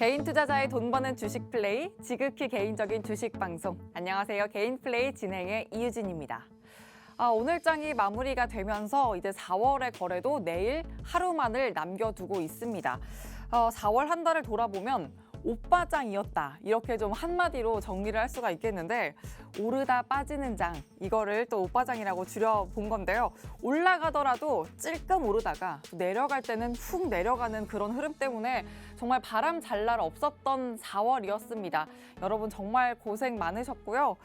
개인 투자자의 돈 버는 주식 플레이, 지극히 개인적인 주식 방송. 안녕하세요. 개인 플레이 진행의 이유진입니다. 오늘 장이 마무리가 되면서 이제 4월의 거래도 내일 하루만을 남겨두고 있습니다. 4월 한 달을 돌아보면 오빠장이었다. 이렇게 좀 한마디로 정리를 할 수가 있겠는데 오르다 빠지는 장, 이거를 또 오빠장이라고 줄여본 건데요. 올라가더라도 찔끔 오르다가 내려갈 때는 훅 내려가는 그런 흐름 때문에 정말 바람 잘 날 없었던 4월이었습니다. 여러분 정말 고생 많으셨고요.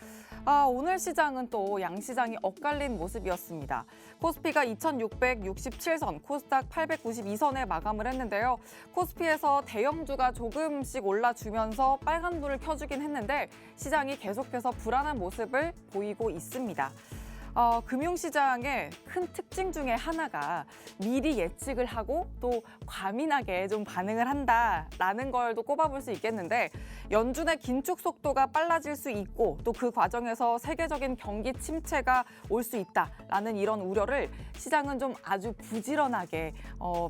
오늘 시장은 또 양시장이 엇갈린 모습이었습니다. 코스피가 2667선, 코스닥 892선에 마감을 했는데요. 코스피에서 대형주가 조금씩 올라주면서 빨간불을 켜주긴 했는데 시장이 계속해서 불안한 모습을 보이고 있습니다. 금융시장의 큰 특징 중에 하나가 미리 예측을 하고 또 과민하게 좀 반응을 한다라는 걸 또 꼽아볼 수 있겠는데 연준의 긴축 속도가 빨라질 수 있고 또 그 과정에서 세계적인 경기 침체가 올 수 있다라는 이런 우려를 시장은 좀 아주 부지런하게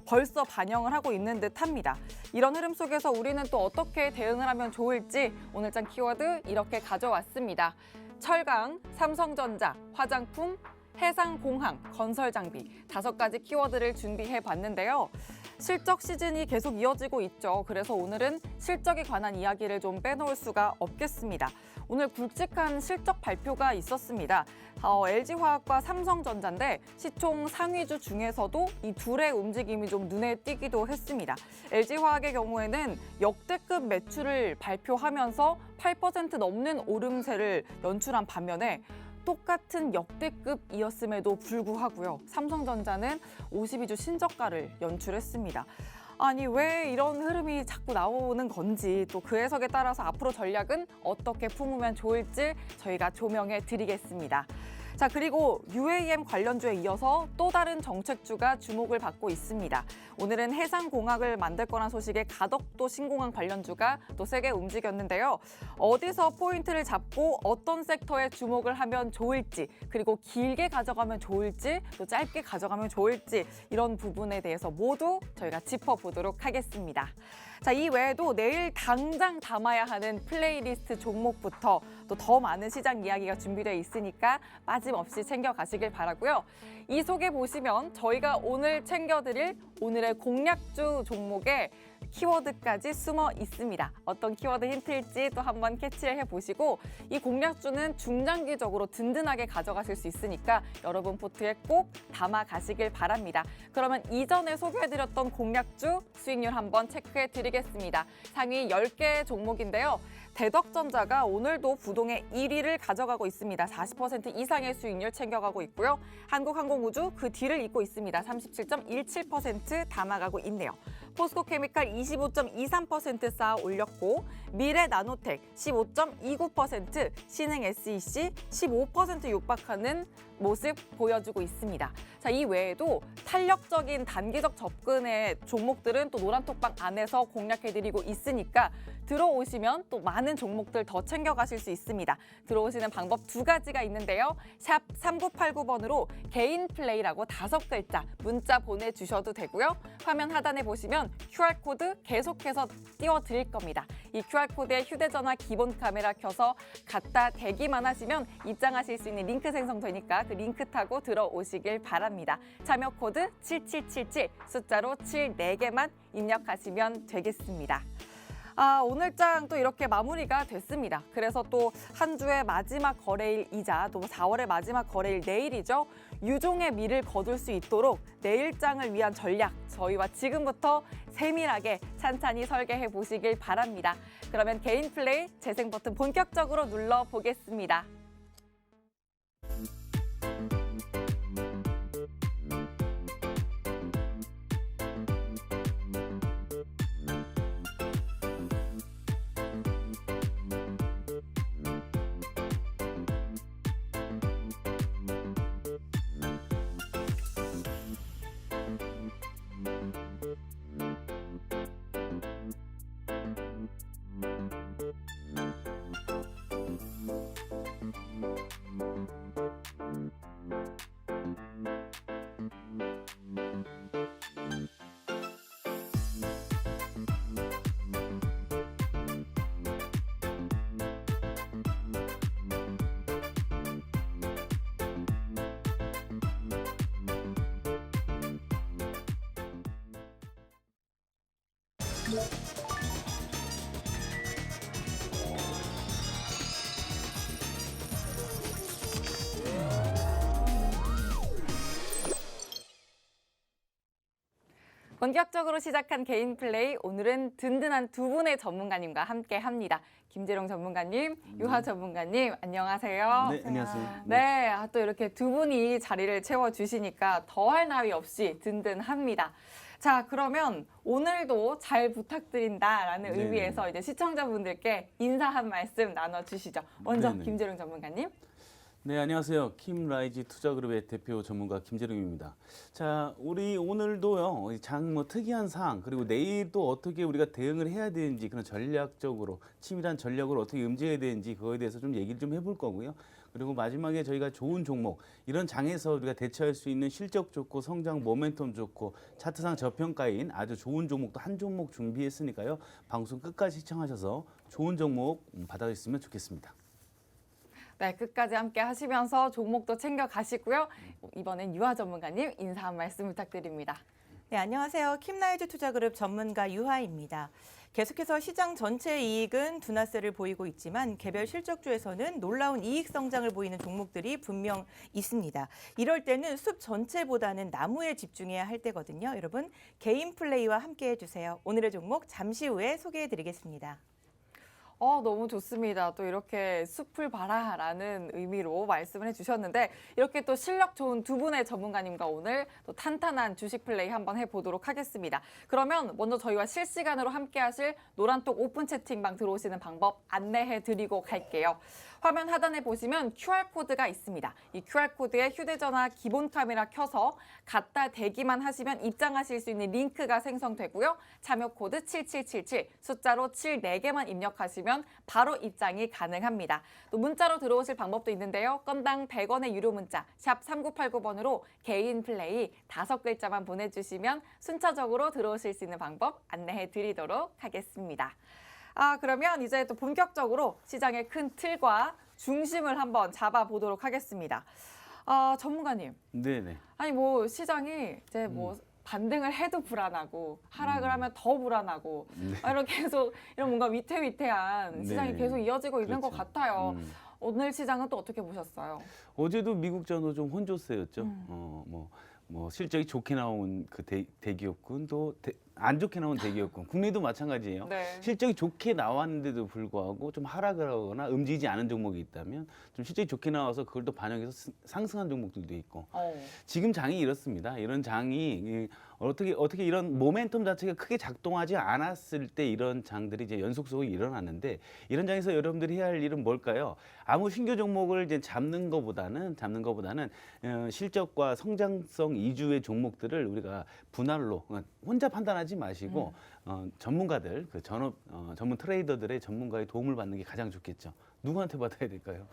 벌써 반영을 하고 있는 듯합니다. 이런 흐름 속에서 우리는 또 어떻게 대응을 하면 좋을지 오늘장 키워드 이렇게 가져왔습니다. 철강, 삼성전자, 화장품, 해상공항, 건설장비 5가지 키워드를 준비해봤는데요. 실적 시즌이 계속 이어지고 있죠. 그래서 오늘은 실적에 관한 이야기를 좀 빼놓을 수가 없겠습니다. 오늘 굵직한 실적 발표가 있었습니다. LG화학과 삼성전자인데 시총 상위주 중에서도 이 둘의 움직임이 좀 눈에 띄기도 했습니다. LG화학의 경우에는 역대급 매출을 발표하면서 8% 넘는 오름세를 연출한 반면에 똑같은 역대급이었음에도 불구하고요. 삼성전자는 52주 신저가를 연출했습니다. 아니 왜 이런 흐름이 자꾸 나오는 건지 또 그 해석에 따라서 앞으로 전략은 어떻게 품으면 좋을지 저희가 조명해 드리겠습니다. 자, 그리고 UAM 관련주에 이어서 또 다른 정책주가 주목을 받고 있습니다. 오늘은 해상공학을 만들 거란 소식에 가덕도 신공항 관련주가 또 세게 움직였는데요. 어디서 포인트를 잡고 어떤 섹터에 주목을 하면 좋을지, 그리고 길게 가져가면 좋을지, 또 짧게 가져가면 좋을지 이런 부분에 대해서 모두 저희가 짚어보도록 하겠습니다. 자, 이 외에도 내일 당장 담아야 하는 플레이리스트 종목부터 또 더 많은 시장 이야기가 준비되어 있으니까 빠짐없이 챙겨가시길 바라고요. 이 속에 보시면 저희가 오늘 챙겨드릴 오늘의 공략주 종목에 키워드까지 숨어 있습니다. 어떤 키워드 힌트일지 또 한번 캐치를 해보시고 이 공략주는 중장기적으로 든든하게 가져가실 수 있으니까 여러분 포트에 꼭 담아가시길 바랍니다. 그러면 이전에 소개해드렸던 공략주 수익률 한번 체크해드리겠습니다. 상위 10개 종목인데요. 대덕전자가 오늘도 부동의 1위를 가져가고 있습니다. 40% 이상의 수익률 챙겨가고 있고요. 한국항공우주 그 뒤를 잇고 있습니다. 37.17% 담아가고 있네요. 포스코케미칼 25.23% 쌓아 올렸고 미래나노텍 15.29%, 신흥SEC 15% 육박하는 모습 보여주고 있습니다. 자, 이 외에도 탄력적인 단기적 접근의 종목들은 또 노란톡방 안에서 공략해드리고 있으니까 들어오시면 또 많은 종목들 더 챙겨가실 수 있습니다. 들어오시는 방법 2가지가 있는데요. 샵 3989번으로 개인 플레이라고 5글자 문자 보내주셔도 되고요. 화면 하단에 보시면 QR코드 계속해서 띄워드릴 겁니다. 이 QR코드에 휴대전화 기본 카메라 켜서 갖다 대기만 하시면 입장하실 수 있는 링크 생성되니까 그 링크 타고 들어오시길 바랍니다. 참여 코드 7777 숫자로 7 4개만 입력하시면 되겠습니다. 오늘장 또 이렇게 마무리가 됐습니다. 그래서 또 한 주의 마지막 거래일이자 또 4월의 마지막 거래일 내일이죠. 유종의 미를 거둘 수 있도록 내일장을 위한 전략 저희와 지금부터 세밀하게 찬찬히 설계해 보시길 바랍니다. 그러면 개인 플레이 재생 버튼 본격적으로 눌러보겠습니다. 본격적으로 시작한 개인 플레이, 오늘은 든든한 두 분의 전문가님과 함께 합니다. 김재룡 전문가님, 유하 전문가님, 안녕하세요. 네, 안녕하세요. 네, 또 이렇게 두 분이 자리를 채워주시니까 더할 나위 없이 든든합니다. 자, 그러면 오늘도 잘 부탁드린다라는 네네. 의미에서 이제 시청자분들께 인사 한 말씀 나눠주시죠. 먼저 네네. 김재룡 전문가님. 네, 안녕하세요. 킴라이지 투자그룹의 대표 전문가 김재룡입니다. 자, 우리 오늘도요, 장 특이한 사항, 그리고 내일 또 어떻게 우리가 대응을 해야 되는지, 그런 전략적으로, 치밀한 전략을 어떻게 움직여야 되는지, 그거에 대해서 좀 얘기를 좀 해볼 거고요. 그리고 마지막에 저희가 좋은 종목, 이런 장에서 우리가 대처할 수 있는 실적 좋고, 성장 모멘텀 좋고, 차트상 저평가인 아주 좋은 종목도 한 종목 준비했으니까요. 방송 끝까지 시청하셔서 좋은 종목 받아주시면 좋겠습니다. 네, 끝까지 함께 하시면서 종목도 챙겨 가시고요. 이번엔 유하 전문가님 인사 한 말씀 부탁드립니다. 네, 안녕하세요. 킴라이즈 투자그룹 전문가 유하입니다. 계속해서 시장 전체 이익은 둔화세를 보이고 있지만 개별 실적주에서는 놀라운 이익 성장을 보이는 종목들이 분명 있습니다. 이럴 때는 숲 전체보다는 나무에 집중해야 할 때거든요. 여러분, 개인 플레이와 함께 해주세요. 오늘의 종목 잠시 후에 소개해드리겠습니다. 너무 좋습니다. 또 이렇게 숲을 봐라라는 의미로 말씀을 해주셨는데 이렇게 또 실력 좋은 두 분의 전문가님과 오늘 또 탄탄한 주식 플레이 한번 해보도록 하겠습니다. 그러면 먼저 저희와 실시간으로 함께 하실 노란톡 오픈 채팅방 들어오시는 방법 안내해드리고 갈게요. 화면 하단에 보시면 QR코드가 있습니다. 이 QR코드에 휴대전화 기본 카메라 켜서 갖다 대기만 하시면 입장하실 수 있는 링크가 생성되고요. 참여 코드 7777 숫자로 7 4개만 입력하시면 바로 입장이 가능합니다. 또 문자로 들어오실 방법도 있는데요. 건당 100원의 유료 문자 샵 3989번으로 개인 플레이 5글자만 보내주시면 순차적으로 들어오실 수 있는 방법 안내해 드리도록 하겠습니다. 그러면 이제 또 본격적으로 시장의 큰 틀과 중심을 한번 잡아보도록 하겠습니다. 전문가님. 네네. 아니 뭐 시장이 이제 뭐 반등을 해도 불안하고 하락을 하면 더 불안하고 이렇게 계속 이런 뭔가 위태위태한 시장이 네. 계속 이어지고 있는 것 그렇죠. 같아요. 오늘 시장은 또 어떻게 보셨어요? 어제도 미국 전후 좀 혼조세였죠. 뭐 실적이 좋게 나온 그 대기업군 또 안 좋게 나온 대기업군, 국내도 마찬가지예요. 네. 실적이 좋게 나왔는데도 불구하고 좀 하락을 하거나 움직이지 않은 종목이 있다면 좀 실적이 좋게 나와서 그걸 또 반영해서 상승한 종목들도 있고 지금 장이 이렇습니다. 이런 장이 어떻게 이런 모멘텀 자체가 크게 작동하지 않았을 때 이런 장들이 이제 연속적으로 일어났는데 이런 장에서 여러분들이 해야 할 일은 뭘까요? 아무 신규 종목을 이제 잡는 것보다는 실적과 성장성 위주의 종목들을 우리가 분할로 혼자 판단하지 마시고 전문가들, 그 전문 트레이더들의 전문가의 도움을 받는 게 가장 좋겠죠. 누구한테 받아야 될까요?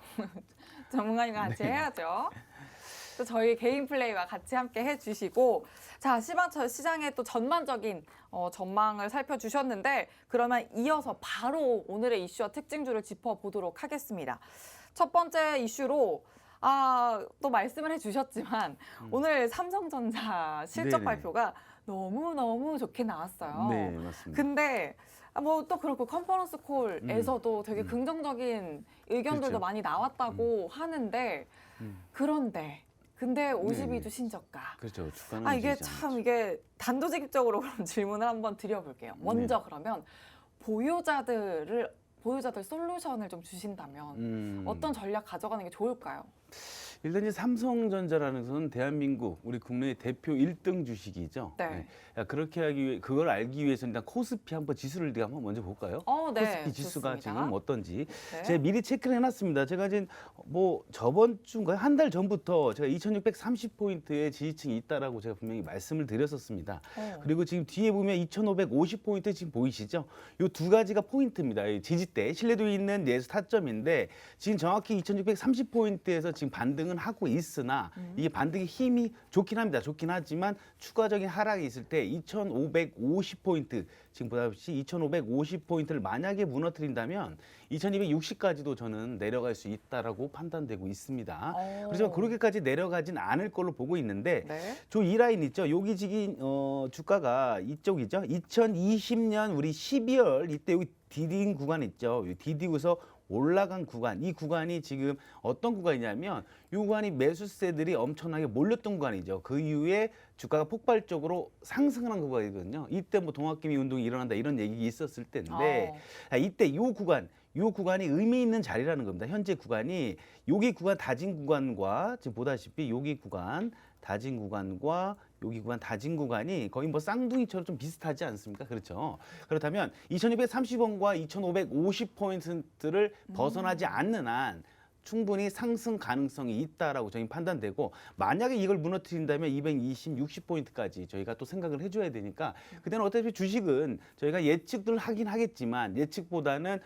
전문가님과 같이 해야죠. 또 저희 개인 플레이와 같이 함께 해주시고 자 시장의 또 전반적인 전망을 살펴주셨는데 그러면 이어서 바로 오늘의 이슈와 특징주를 짚어보도록 하겠습니다. 첫 번째 이슈로 또 말씀을 해주셨지만 오늘 삼성전자 실적 네네. 발표가 너무너무 좋게 나왔어요. 네, 맞습니다. 근데 뭐 또 그렇고 컨퍼런스 콜에서도 되게 긍정적인 의견들도 그렇죠. 많이 나왔다고 하는데 근데 52주 네네. 신저가. 그렇죠. 주가는 이게 움직이지 참 않죠. 이게 단도직입적으로 그럼 질문을 한번 드려볼게요. 먼저 네. 그러면 보유자들 솔루션을 좀 주신다면 어떤 전략 가져가는 게 좋을까요? 일단 이제 삼성전자라는 것은 대한민국 우리 국내의 대표 1등 주식이죠. 네. 그걸 알기 위해서 일단 코스피 한번 지수를 우리가 한번 먼저 볼까요? 네. 코스피 지수가 좋습니다. 지금 어떤지 네. 제가 미리 체크를 해놨습니다. 제가 지금 뭐 저번 주인가요? 한 달 전부터 제가 2630포인트의 지지층이 있다라고 제가 분명히 말씀을 드렸었습니다. 그리고 지금 뒤에 보면 2550포인트 지금 보이시죠? 이 두 가지가 포인트입니다. 이 지지대, 신뢰도 있는 내수 타점인데 지금 정확히 2630포인트에서 지금 반등을 반등은 하고 있으나 이게 반등의 힘이 좋긴 합니다. 좋긴 하지만 추가적인 하락이 있을 때 2,550포인트 지금 보다시피 2,550포인트를 만약에 무너뜨린다면 2,260까지도 저는 내려갈 수 있다라고 판단되고 있습니다. 그렇지만 그렇게까지 내려가진 않을 걸로 보고 있는데 네. 저 이 라인 있죠. 여기 지금 주가가 이쪽이죠. 2020년 우리 12월 이때 여기 디딘 구간 있죠. 디디고서 올라간 구간, 이 구간이 지금 어떤 구간이냐면 이 구간이 매수세들이 엄청나게 몰렸던 구간이죠. 그 이후에 주가가 폭발적으로 상승하는 구간이거든요. 이때 뭐 동학개미 운동이 일어난다 이런 얘기 있었을 때인데 이때 이 구간이 의미 있는 자리라는 겁니다. 현재 구간이 여기 구간 다진 구간과 지금 보다시피 여기 구간 다진 구간과 여기 구간 다진 구간이 거의 뭐 쌍둥이처럼 좀 비슷하지 않습니까? 그렇죠. 그렇다면 2230원과 2550포인트를 벗어나지 않는 한 충분히 상승 가능성이 있다라고 저희 판단되고 만약에 이걸 무너뜨린다면 60포인트까지 저희가 또 생각을 해줘야 되니까 그때는 어차피 주식은 저희가 예측들 하긴 하겠지만 예측보다는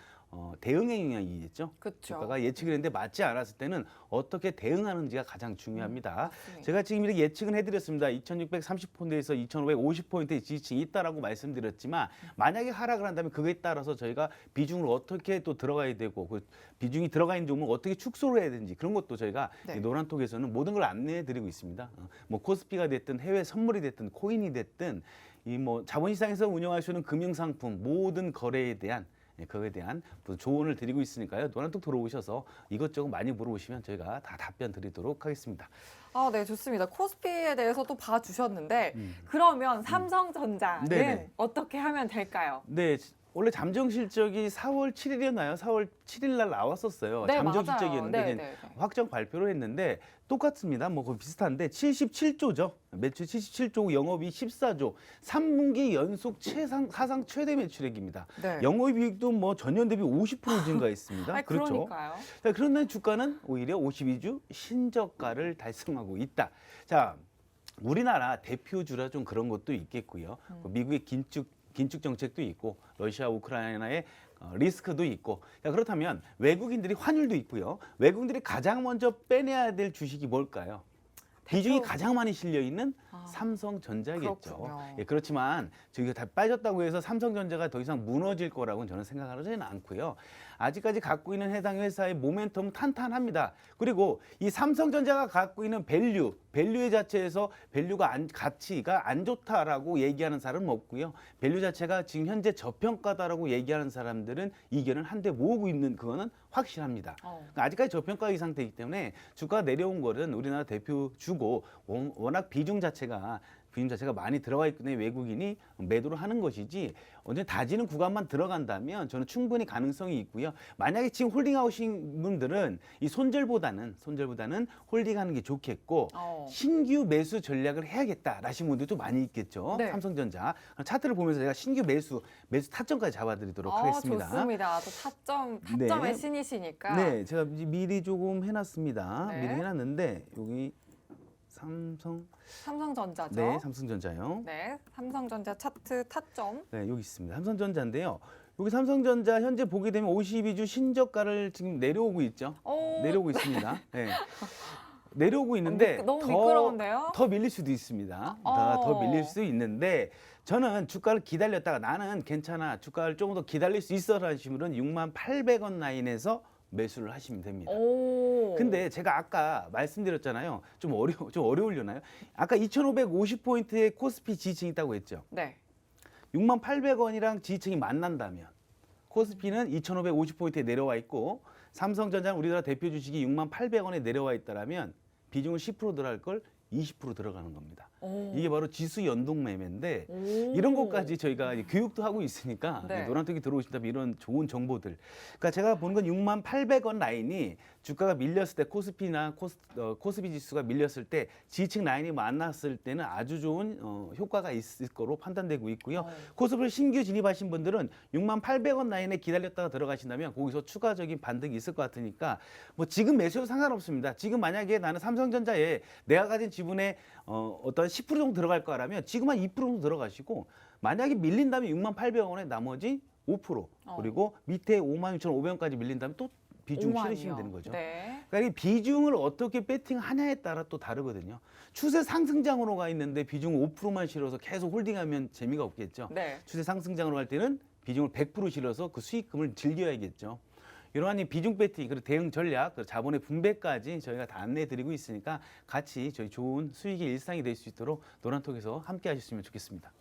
대응의 영역이겠죠. 그쵸. 주가가 예측을 했는데 맞지 않았을 때는 어떻게 대응하는지가 가장 중요합니다. 맞습니다. 제가 지금 이렇게 예측은 해드렸습니다. 2630포인트에서 2550포인트의 지지층이 있다라고 말씀드렸지만 만약에 하락을 한다면 그거에 따라서 저희가 비중을 어떻게 또 들어가야 되고 그 비중이 들어가 있는 종목을 어떻게 축소를 해야 되는지 그런 것도 저희가 네. 이 노란톡에서는 모든 걸 안내해드리고 있습니다. 뭐 코스피가 됐든 해외 선물이 됐든 코인이 됐든 이 뭐 자본시장에서 운영하시는 금융상품 모든 거래에 대한 그거에 대한 조언을 드리고 있으니까요. 노란톡 들어오셔서 이것저것 많이 물어보시면 저희가 다 답변 드리도록 하겠습니다. 아, 네, 좋습니다. 코스피에 대해서 또 봐주셨는데 그러면 삼성전자는 네네. 어떻게 하면 될까요? 네, 원래 잠정 실적이 4월 7일이었나요? 4월 7일 날 나왔었어요. 네, 잠정 맞아요. 실적이었는데 네, 이제 네, 네. 확정 발표를 했는데 똑같습니다. 뭐 거의 비슷한데 77조죠. 매출 77조, 영업이익 14조, 3분기 연속 사상 최대 매출액입니다. 네. 영업이익도 뭐 전년 대비 50% 증가했습니다. 아니, 그렇죠. 그러니까요. 자, 그런데 주가는 오히려 52주 신저가를 달성하고 있다. 자, 우리나라 대표주라 좀 그런 것도 있겠고요. 미국의 긴축 정책도 있고 러시아 우크라이나의 리스크도 있고 자, 그렇다면 외국인들이 환율도 있고요. 외국인들이 가장 먼저 빼내야 될 주식이 뭘까요? 비중이 가장 많이 실려 있는 삼성전자겠죠. 그렇군요. 예, 그렇지만 저희가 다 빠졌다고 해서 삼성전자가 더 이상 무너질 거라고는 저는 생각하지는 않고요. 아직까지 갖고 있는 해당 회사의 모멘텀은 탄탄합니다. 그리고 이 삼성전자가 갖고 있는 밸류의 자체에서 가치가 안 좋다라고 얘기하는 사람은 없고요. 밸류 자체가 지금 현재 저평가다라고 얘기하는 사람들은 이견을 한데 모으고 있는 그거는 확실합니다. 그러니까 아직까지 저평가의 상태이기 때문에 주가가 내려온 거는 우리나라 대표주고 워낙 비중 자체가 많이 들어가 있기 때문에 외국인이 매도를 하는 것이지 언제 다지는 구간만 들어간다면 저는 충분히 가능성이 있고요. 만약에 지금 홀딩하신 분들은 이 손절보다는 홀딩하는 게 좋겠고 신규 매수 전략을 해야겠다라신 분들도 많이 있겠죠. 네. 삼성전자 차트를 보면서 제가 신규 매수 타점까지 잡아드리도록 하겠습니다. 좋습니다. 또 타점의 네. 신이시니까. 네, 제가 미리 조금 해놨습니다. 네. 미리 해놨는데 여기 삼성전자죠. 네, 삼성전자요. 네, 삼성전자 차트 타점. 네, 여기 있습니다. 삼성전자인데요. 여기 삼성전자 현재 보게 되면 52주 신저가를 지금 내려오고 있죠. 내려오고 있습니다. 네. 내려오고 있는데 너무 미끄러운데요? 더 밀릴 수도 있습니다. 더 밀릴 수도 있는데 저는 주가를 기다렸다가 나는 괜찮아. 주가를 조금 더 기다릴 수 있어 하시는 분은 68,000원 라인에서 매수를 하시면 됩니다. 근데 제가 아까 말씀드렸잖아요. 좀 어려우려나요? 아까 2,550포인트의 코스피 지지층이 있다고 했죠. 네. 68,000원이랑 지지층이 만난다면 코스피는 2,550포인트에 내려와 있고 삼성전자는 우리나라 대표 주식이 68,000원에 내려와 있다라면 비중을 10% 들어갈 걸 20% 들어가는 겁니다. 이게 바로 지수 연동 매매인데 이런 것까지 저희가 교육도 하고 있으니까 네. 노란톡이 들어오신다면 이런 좋은 정보들. 그러니까 제가 보는 건 68,000원 라인이 주가가 밀렸을 때 코스피 지수가 밀렸을 때 지지층 라인이 만났을 때는 아주 좋은 효과가 있을 거로 판단되고 있고요. 코스피를 신규 진입하신 분들은 68,000원 라인에 기다렸다가 들어가신다면 거기서 추가적인 반등이 있을 것 같으니까 뭐 지금 매수해도 상관없습니다. 지금 만약에 나는 삼성전자에 내가 가진 지분의 어떤 10% 정도 들어갈 거라면 지금 한 2% 정도 들어가시고 만약에 밀린다면 68,000원에 나머지 5% 그리고 밑에 56,500원까지 밀린다면 또 비중 5만이요. 실으시면 되는 거죠. 네. 그러니까 이 비중을 어떻게 배팅하냐에 따라 또 다르거든요. 추세 상승장으로 가 있는데 비중 5%만 실어서 계속 홀딩하면 재미가 없겠죠. 네. 추세 상승장으로 갈 때는 비중을 100% 실어서 그 수익금을 즐겨야겠죠. 이러한 이 비중 배팅, 그리고 대응 전략, 그리고 자본의 분배까지 저희가 다 안내해드리고 있으니까 같이 저희 좋은 수익의 일상이 될 수 있도록 노란톡에서 함께 하셨으면 좋겠습니다.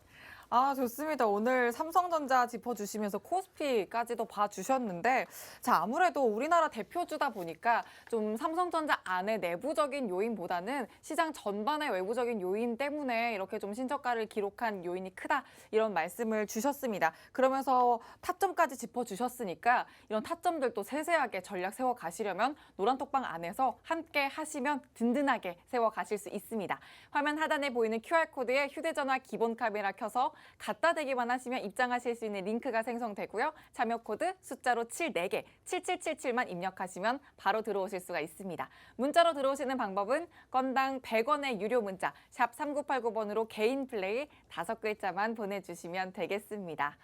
아, 좋습니다. 오늘 삼성전자 짚어주시면서 코스피까지도 봐주셨는데, 자, 아무래도 우리나라 대표주다 보니까 좀 삼성전자 안의 내부적인 요인보다는 시장 전반의 외부적인 요인 때문에 이렇게 좀 신저가를 기록한 요인이 크다, 이런 말씀을 주셨습니다. 그러면서 타점까지 짚어주셨으니까 이런 타점들도 세세하게 전략 세워가시려면 노란톡방 안에서 함께 하시면 든든하게 세워가실 수 있습니다. 화면 하단에 보이는 QR코드에 휴대전화 기본 카메라 켜서 갖다 대기만 하시면 입장하실 수 있는 링크가 생성되고요. 참여 코드 숫자로 74개, 7777만 입력하시면 바로 들어오실 수가 있습니다. 문자로 들어오시는 방법은 건당 100원의 유료 문자 샵 3989번으로 개인 플레이 5글자만 보내주시면 되겠습니다.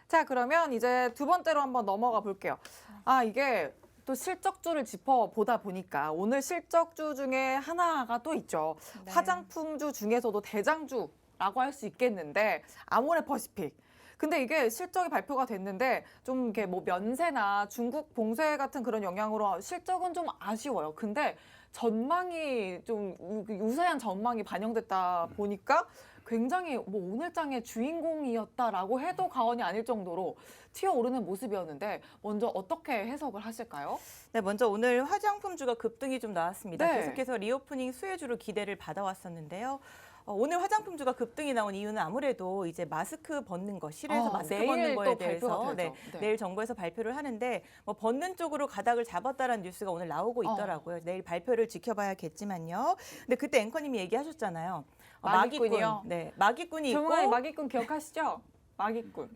자, 그러면 이제 두 번째로 한번 넘어가 볼게요. 아, 이게 또 실적주를 짚어보다 보니까 오늘 실적주 중에 하나가 또 있죠. 네. 화장품주 중에서도 대장주라고 할 수 있겠는데 아모레퍼시픽. 근데 이게 실적이 발표가 됐는데 좀 이게 뭐 면세나 중국 봉쇄 같은 그런 영향으로 실적은 좀 아쉬워요. 근데 전망이 좀 유사한 전망이 반영됐다 보니까 굉장히 뭐 오늘장의 주인공이었다라고 해도 과언이 아닐 정도로 튀어오르는 모습이었는데 먼저 어떻게 해석을 하실까요? 네, 먼저 오늘 화장품주가 급등이 좀 나왔습니다. 네. 계속해서 리오프닝 수혜주로 기대를 받아왔었는데요. 오늘 화장품주가 급등이 나온 이유는 아무래도 이제 마스크 벗는 거, 실외에서 마스크 내일 벗는 거에 또 대해서 발표가 되죠. 네. 내일 정부에서 발표를 하는데 뭐 벗는 쪽으로 가닥을 잡았다라는 뉴스가 오늘 나오고 있더라고요. 내일 발표를 지켜봐야겠지만요. 근데 그때 앵커님이 얘기하셨잖아요. 마기꾼이요? 네, 마기꾼이 있고 조용히 마기꾼 기억하시죠? 마기꾼.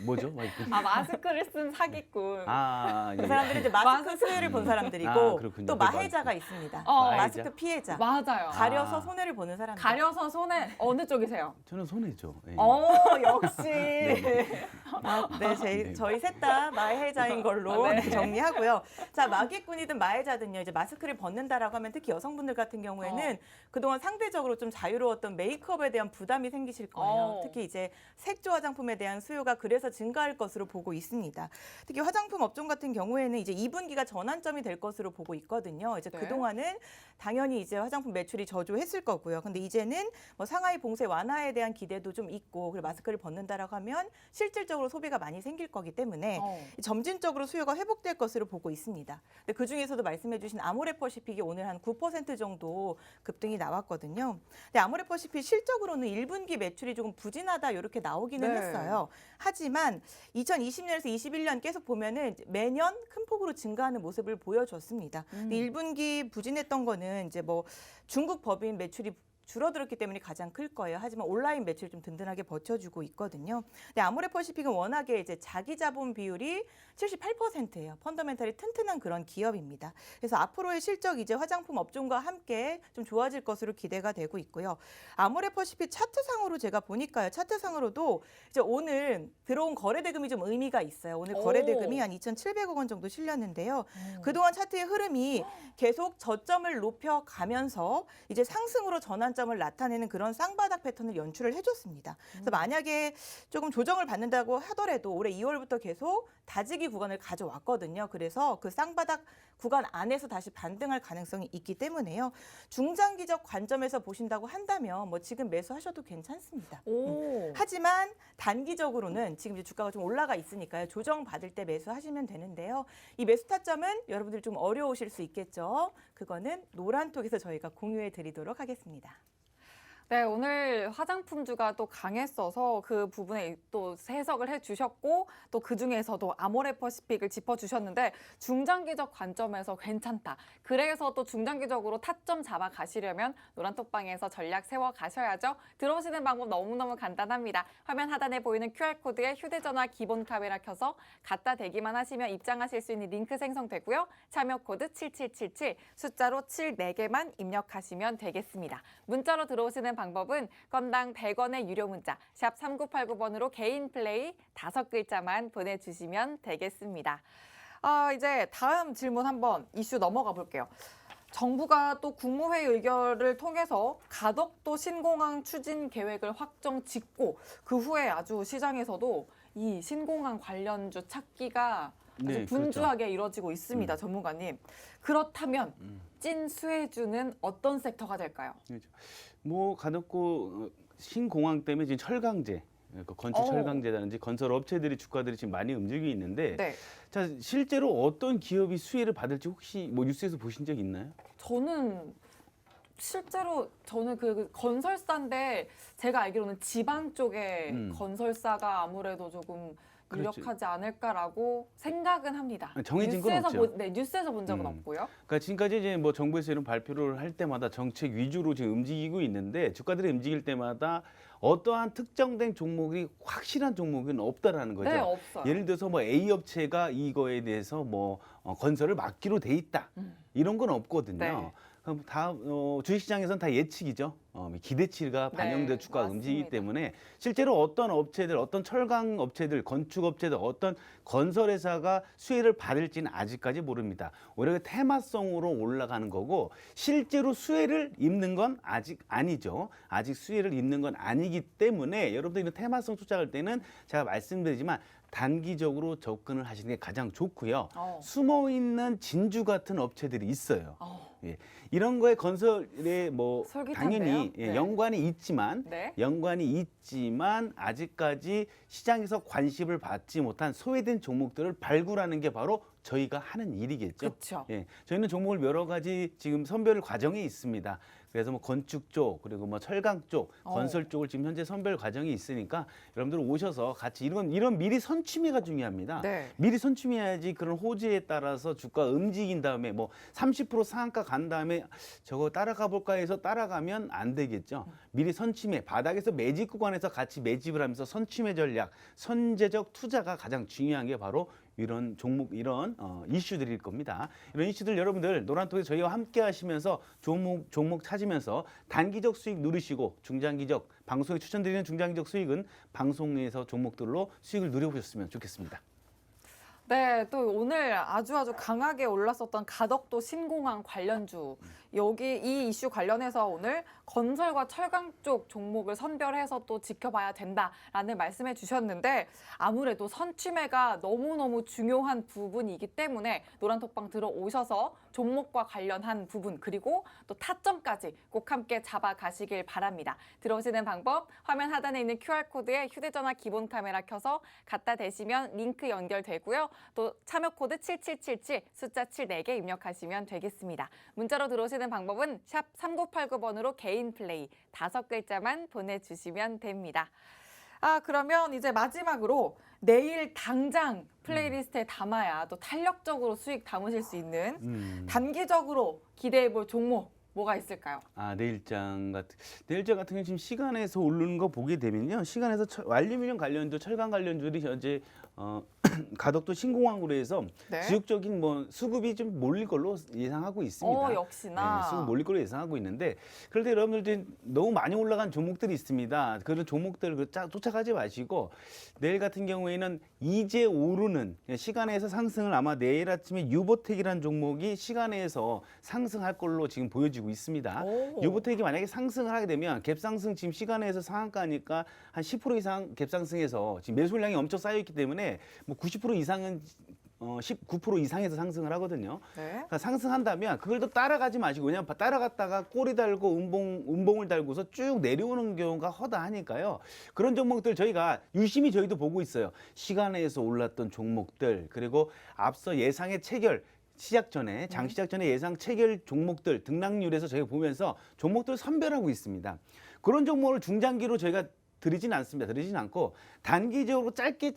뭐죠? 마이크? 아, 마스크를 쓴 사기꾼. 아, 그 예. 사람들이 이제 마스크 수혜를 본 사람들이고 아, 그렇군요. 또 그 마해자가 있습니다. 마해자. 마스크 피해자. 맞아요. 가려서 손해를 보는 사람들. 가려서 손에 어느 쪽이세요? 저는 손해죠. 예. 역시. 네. 저희 셋 다 마해자인 걸로 네. 정리하고요. 자, 마기꾼이든 마해자든요. 이제 마스크를 벗는다라고 하면 특히 여성분들 같은 경우에는 그동안 상대적으로 좀 자유로웠던 메이크업에 대한 부담이 생기실 거예요. 특히 이제 색조 화장품에 대한 수요가 그래서 증가할 것으로 보고 있습니다. 특히 화장품 업종 같은 경우에는 이제 2분기가 전환점이 될 것으로 보고 있거든요. 이제 네. 그동안은 당연히 이제 화장품 매출이 저조했을 거고요. 근데 이제는 뭐 상하이 봉쇄 완화에 대한 기대도 좀 있고 그리고 마스크를 벗는다라고 하면 실질적으로 소비가 많이 생길 거기 때문에 점진적으로 수요가 회복될 것으로 보고 있습니다. 근데 그 중에서도 말씀해주신 아모레퍼시픽이 오늘 한 9% 정도 급등이 나왔거든요. 근데 아모레퍼시픽 실적으로는 1분기 매출이 조금 부진하다 이렇게 나오기는 네. 했어요. 하지만 2020년에서 21년 계속 보면은 매년 큰 폭으로 증가하는 모습을 보여줬습니다. 근데 1분기 부진했던 거는 이제 뭐 중국 법인 매출이 줄어들었기 때문에 가장 클 거예요. 하지만 온라인 매출 좀 든든하게 버텨주고 있거든요. 근데 아모레퍼시픽은 워낙에 이제 자기 자본 비율이 78%예요. 펀더멘탈이 튼튼한 그런 기업입니다. 그래서 앞으로의 실적 이제 화장품 업종과 함께 좀 좋아질 것으로 기대가 되고 있고요. 아모레퍼시픽 차트상으로 제가 보니까요. 차트상으로도 이제 오늘 들어온 거래 대금이 좀 의미가 있어요. 오늘 거래 대금이 한 2,700억 원 정도 실렸는데요. 그동안 차트의 흐름이 계속 저점을 높여가면서 이제 상승으로 전환점을 나타내는 그런 쌍바닥 패턴을 연출을 해줬습니다. 그래서 만약에 조금 조정을 받는다고 하더라도 올해 2월부터 계속 다지기 구간을 가져왔거든요. 그래서 그 쌍바닥 구간 안에서 다시 반등할 가능성이 있기 때문에요. 중장기적 관점에서 보신다고 한다면 뭐 지금 매수하셔도 괜찮습니다. 하지만 단기적으로는 지금 이제 주가가 좀 올라가 있으니까요. 조정 받을 때 매수하시면 되는데요. 이 매수 타점은 여러분들 좀 어려우실 수 있겠죠. 그거는 노란톡에서 저희가 공유해 드리도록 하겠습니다. 네, 오늘 화장품주가 또 강했어서 그 부분에 또 해석을 해주셨고 또 그중에서도 아모레퍼시픽을 짚어주셨는데 중장기적 관점에서 괜찮다. 그래서 또 중장기적으로 타점 잡아 가시려면 노란톡방에서 전략 세워 가셔야죠. 들어오시는 방법 너무너무 간단합니다. 화면 하단에 보이는 QR코드에 휴대전화 기본 카메라 켜서 갖다 대기만 하시면 입장하실 수 있는 링크 생성되고요. 참여 코드 7777 숫자로 74개만 입력하시면 되겠습니다. 문자로 들어오시는 방법은 건당 100원의 유료 문자 샵 3989번으로 개인 플레이 5글자만 보내주시면 되겠습니다. 이제 다음 질문 한번 이슈 넘어가 볼게요. 정부가 또 국무회의 의결을 통해서 가덕도 신공항 추진 계획을 확정 짓고 그 후에 아주 시장에서도 이 신공항 관련주 찾기가 아주 네, 분주하게 이뤄지고 있습니다. 전문가님. 그렇다면 찐 수혜주는 어떤 섹터가 될까요? 그렇죠. 뭐 가덕고 신공항 때문에 지금 철강제, 그러니까 건축 철강제라든지 건설 업체들이 주가들이 지금 많이 움직이고 있는데, 네. 자 실제로 어떤 기업이 수혜를 받을지 혹시 뭐 뉴스에서 보신 적 있나요? 저는 실제로 저는 그 건설사인데 제가 알기로는 지방 쪽에 건설사가 아무래도 조금 그렇죠. 유력하지 않을까라고 생각은 합니다. 정해진 건 없죠. 뉴스에서 본 적은 없고요. 그러니까 지금까지 이제 뭐 정부에서 이런 발표를 할 때마다 정책 위주로 지금 움직이고 있는데 주가들이 움직일 때마다 어떠한 특정된 종목이 확실한 종목은 없다라는 거죠. 네, 없어요. 예를 들어서 뭐 A 업체가 이거에 대해서 뭐 건설을 맡기로 돼 있다. 이런 건 없거든요. 네. 그럼 다 주식시장에서는 다 예측이죠. 기대치가 반영돼 네, 주가가 움직이기 맞습니다. 때문에 실제로 어떤 업체들, 어떤 철강 업체들, 건축 업체들, 어떤 건설회사가 수혜를 받을지는 아직까지 모릅니다. 오히려 테마성으로 올라가는 거고 실제로 수혜를 입는 건 아직 아니죠. 아직 수혜를 입는 건 아니기 때문에 여러분들 이런 테마성 투자할 때는 제가 말씀드리지만 단기적으로 접근을 하시는 게 가장 좋고요. 숨어 있는 진주 같은 업체들이 있어요. 예. 이런 거에 건설에 뭐 솔깃한데요? 당연히 네. 연관이 있지만 네. 아직까지 시장에서 관심을 받지 못한 소외된 종목들을 발굴하는 게 바로 저희가 하는 일이겠죠. 그렇죠. 예, 저희는 종목을 여러 가지 지금 선별 과정이 있습니다. 그래서 뭐 건축 쪽 그리고 뭐 철강 쪽, 건설 쪽을 지금 현재 선별 과정이 있으니까 여러분들 오셔서 같이 이런 미리 선취매가 중요합니다. 네. 미리 선취매해야지 그런 호재에 따라서 주가 움직인 다음에 뭐 30% 상한가 간 다음에 저거 따라가 볼까 해서 따라가면 안 되겠죠. 미리 선취매, 바닥에서 매집 구간에서 같이 매집을 하면서 선취매 전략, 선제적 투자가 가장 중요한 게 바로 이런 종목, 이런 이슈들일 겁니다. 이런 이슈들 여러분들 노란톡에 저희와 함께 하시면서 종목 찾으면서 단기적 수익 누리시고 중장기적, 방송에 추천드리는 중장기적 수익은 방송에서 종목들로 수익을 누려보셨으면 좋겠습니다. 네, 또 오늘 아주 강하게 올랐었던 가덕도 신공항 관련주. 여기 이 이슈 관련해서 오늘 건설과 철강 쪽 종목을 선별해서 또 지켜봐야 된다라는 말씀해 주셨는데 아무래도 선취매가 너무너무 중요한 부분이기 때문에 노란톡방 들어오셔서 종목과 관련한 부분 그리고 또 타점까지 꼭 함께 잡아가시길 바랍니다. 들어오시는 방법 화면 하단에 있는 QR코드에 휴대전화 기본 카메라 켜서 갖다 대시면 링크 연결되고요. 또 참여 코드 7777 숫자 7 4개 입력하시면 되겠습니다. 문자로 들어오시는 방법은 샵 3989번으로 개인 플레이 5글자만 보내주시면 됩니다. 그러면 이제 마지막으로 내일 당장 플레이리스트에 담아야 또 탄력적으로 수익 담으실 수 있는 단기적으로 기대해볼 종목 뭐가 있을까요? 내일장 같은 경우 지금 시간에서 오르는 거 보게 되면요. 시간에서 알루미늄 관련주, 철강 관련주들이 현재 가덕도 신공항으로 해서 네. 지역적인 뭐 수급이 좀 몰릴 걸로 예상하고 있습니다. 역시나. 네, 수급 몰릴 걸로 예상하고 있는데 그런데 여러분들 너무 많이 올라간 종목들이 있습니다. 그런 종목들 쫓아가지 마시고 내일 같은 경우에는 이제 오르는 시간에서 상승을 아마 내일 아침에 유보텍이라는 종목이 시간에서 상승할 걸로 지금 보여지고 있습니다. 유보텍이 만약에 상승을 하게 되면 갭상승 지금 시간에서 상한가니까 한 10% 이상 갭상승해서 지금 매수량이 엄청 쌓여 있기 때문에 뭐 90% 이상은 19% 이상에서 상승을 하거든요. 네. 그러니까 상승한다면 그걸 또 따라가지 마시고 왜냐하면 따라갔다가 꼬리 달고 음봉을 달고서 쭉 내려오는 경우가 허다하니까요. 그런 종목들 저희가 유심히 저희도 보고 있어요. 시간에서 올랐던 종목들 그리고 앞서 예상의 체결 시작 전에 장 시작 전에 예상 체결 종목들 등락률에서 저희가 보면서 종목들 선별하고 있습니다. 그런 종목을 중장기로 저희가 드리진 않습니다. 드리진 않고 단기적으로 짧게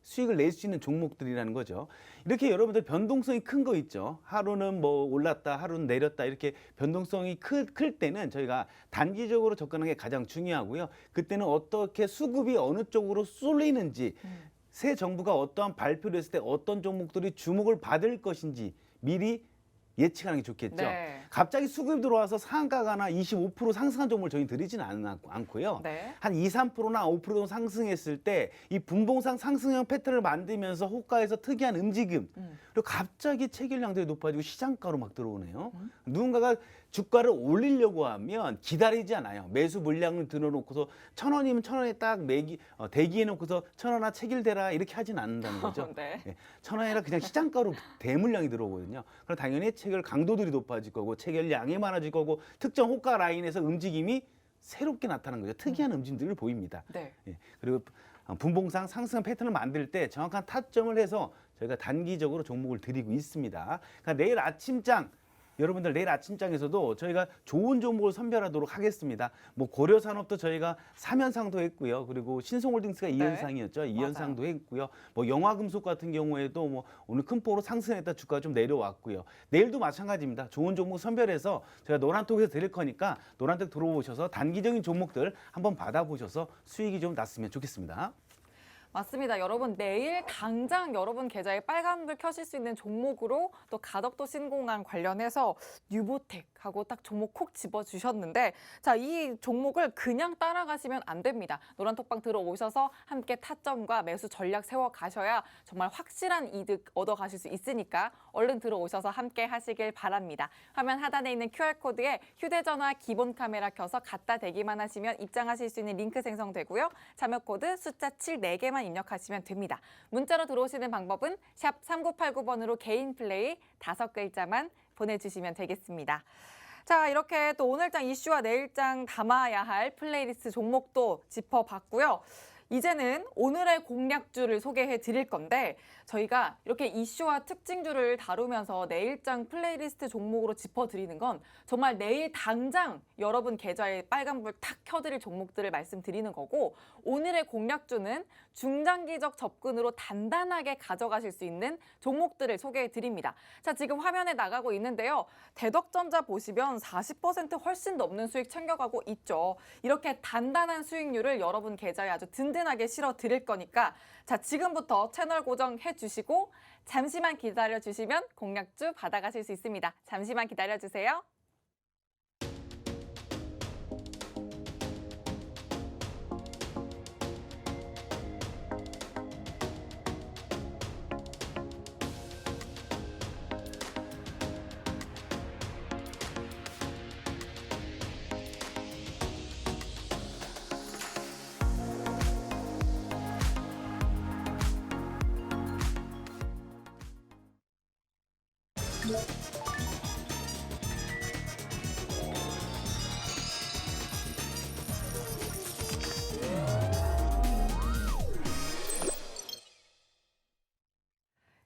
수익을 낼 수 있는 종목들이라는 거죠. 이렇게 여러분들 변동성이 큰 거 있죠. 하루는 뭐 올랐다, 하루는 내렸다 이렇게 변동성이 클 때는 저희가 단기적으로 접근하는 게 가장 중요하고요. 그때는 어떻게 수급이 어느 쪽으로 쏠리는지 새 정부가 어떠한 발표를 했을 때 어떤 종목들이 주목을 받을 것인지 미리 예측하는 게 좋겠죠. 네. 갑자기 수급이 들어와서 상한가가나 25% 상승한 종목을 저희는 드리지는 않고요. 네. 한 2, 3%나 5% 정도 상승했을 때 이 분봉상 상승형 패턴을 만들면서 호가에서 특이한 움직임 그리고 갑자기 체결량들이 높아지고 시장가로 막 들어오네요. 누군가가 주가를 올리려고 하면 기다리지 않아요. 매수 물량을 들어놓고서 1,000원이면 1,000원에 딱 대기해놓고서 1,000원아 체결되라 이렇게 하진 않는다는 거죠. 네. 1,000원이라 그냥 시장가로 대물량이 들어오거든요. 그럼 당연히 체결 강도들이 높아질 거고 체결량이 많아질 거고 특정 호가 라인에서 움직임이 새롭게 나타나는 거죠. 특이한 움직임들을 보입니다. 네. 예, 그리고 분봉상 상승한 패턴을 만들 때 정확한 타점을 해서 저희가 단기적으로 종목을 드리고 있습니다. 그러니까 내일 아침장 여러분들 내일 아침장에서도 저희가 좋은 종목을 선별하도록 하겠습니다. 뭐 고려산업도 저희가 3연상도 했고요. 그리고 신성홀딩스가 2연상이었죠. 2연상도 했고요. 뭐 영화금속 같은 경우에도 뭐 오늘 큰 폭으로 상승했다 주가가 좀 내려왔고요. 내일도 마찬가지입니다. 좋은 종목 선별해서 제가 노란톡에서 드릴 거니까 노란톡 들어오셔서 단기적인 종목들 한번 받아보셔서 수익이 좀 났으면 좋겠습니다. 맞습니다. 여러분 내일 당장 여러분 계좌에 빨간불 켜실 수 있는 종목으로 또 가덕도 신공항 관련해서 뉴보텍하고 딱 종목 콕 집어주셨는데 자, 이 종목을 그냥 따라가시면 안 됩니다. 노란톡방 들어오셔서 함께 타점과 매수 전략 세워가셔야 정말 확실한 이득 얻어가실 수 있으니까 얼른 들어오셔서 함께 하시길 바랍니다. 화면 하단에 있는 QR코드에 휴대전화 기본 카메라 켜서 갖다 대기만 하시면 입장하실 수 있는 링크 생성되고요. 참여코드 숫자 7 4개만 입력하시면 됩니다. 문자로 들어오시는 방법은 샵 3989번으로 개인 플레이 5글자만 보내주시면 되겠습니다. 자, 이렇게 또 오늘장 이슈와 내일장 담아야 할 플레이리스트 종목도 짚어봤고요. 이제는 오늘의 공략주를 소개해 드릴 건데 저희가 이렇게 이슈와 특징주를 다루면서 내일장 플레이리스트 종목으로 짚어드리는 건 정말 내일 당장 여러분 계좌에 빨간불 탁 켜드릴 종목들을 말씀드리는 거고 오늘의 공략주는 중장기적 접근으로 단단하게 가져가실 수 있는 종목들을 소개해 드립니다. 자, 지금 화면에 나가고 있는데요. 대덕전자 보시면 40% 훨씬 넘는 수익 챙겨가고 있죠. 이렇게 단단한 수익률을 여러분 계좌에 아주 든든하게 실어 드릴 거니까 자, 지금부터 채널 고정해 주시고 잠시만 기다려 주시면 공략주 받아가실 수 있습니다. 잠시만 기다려 주세요.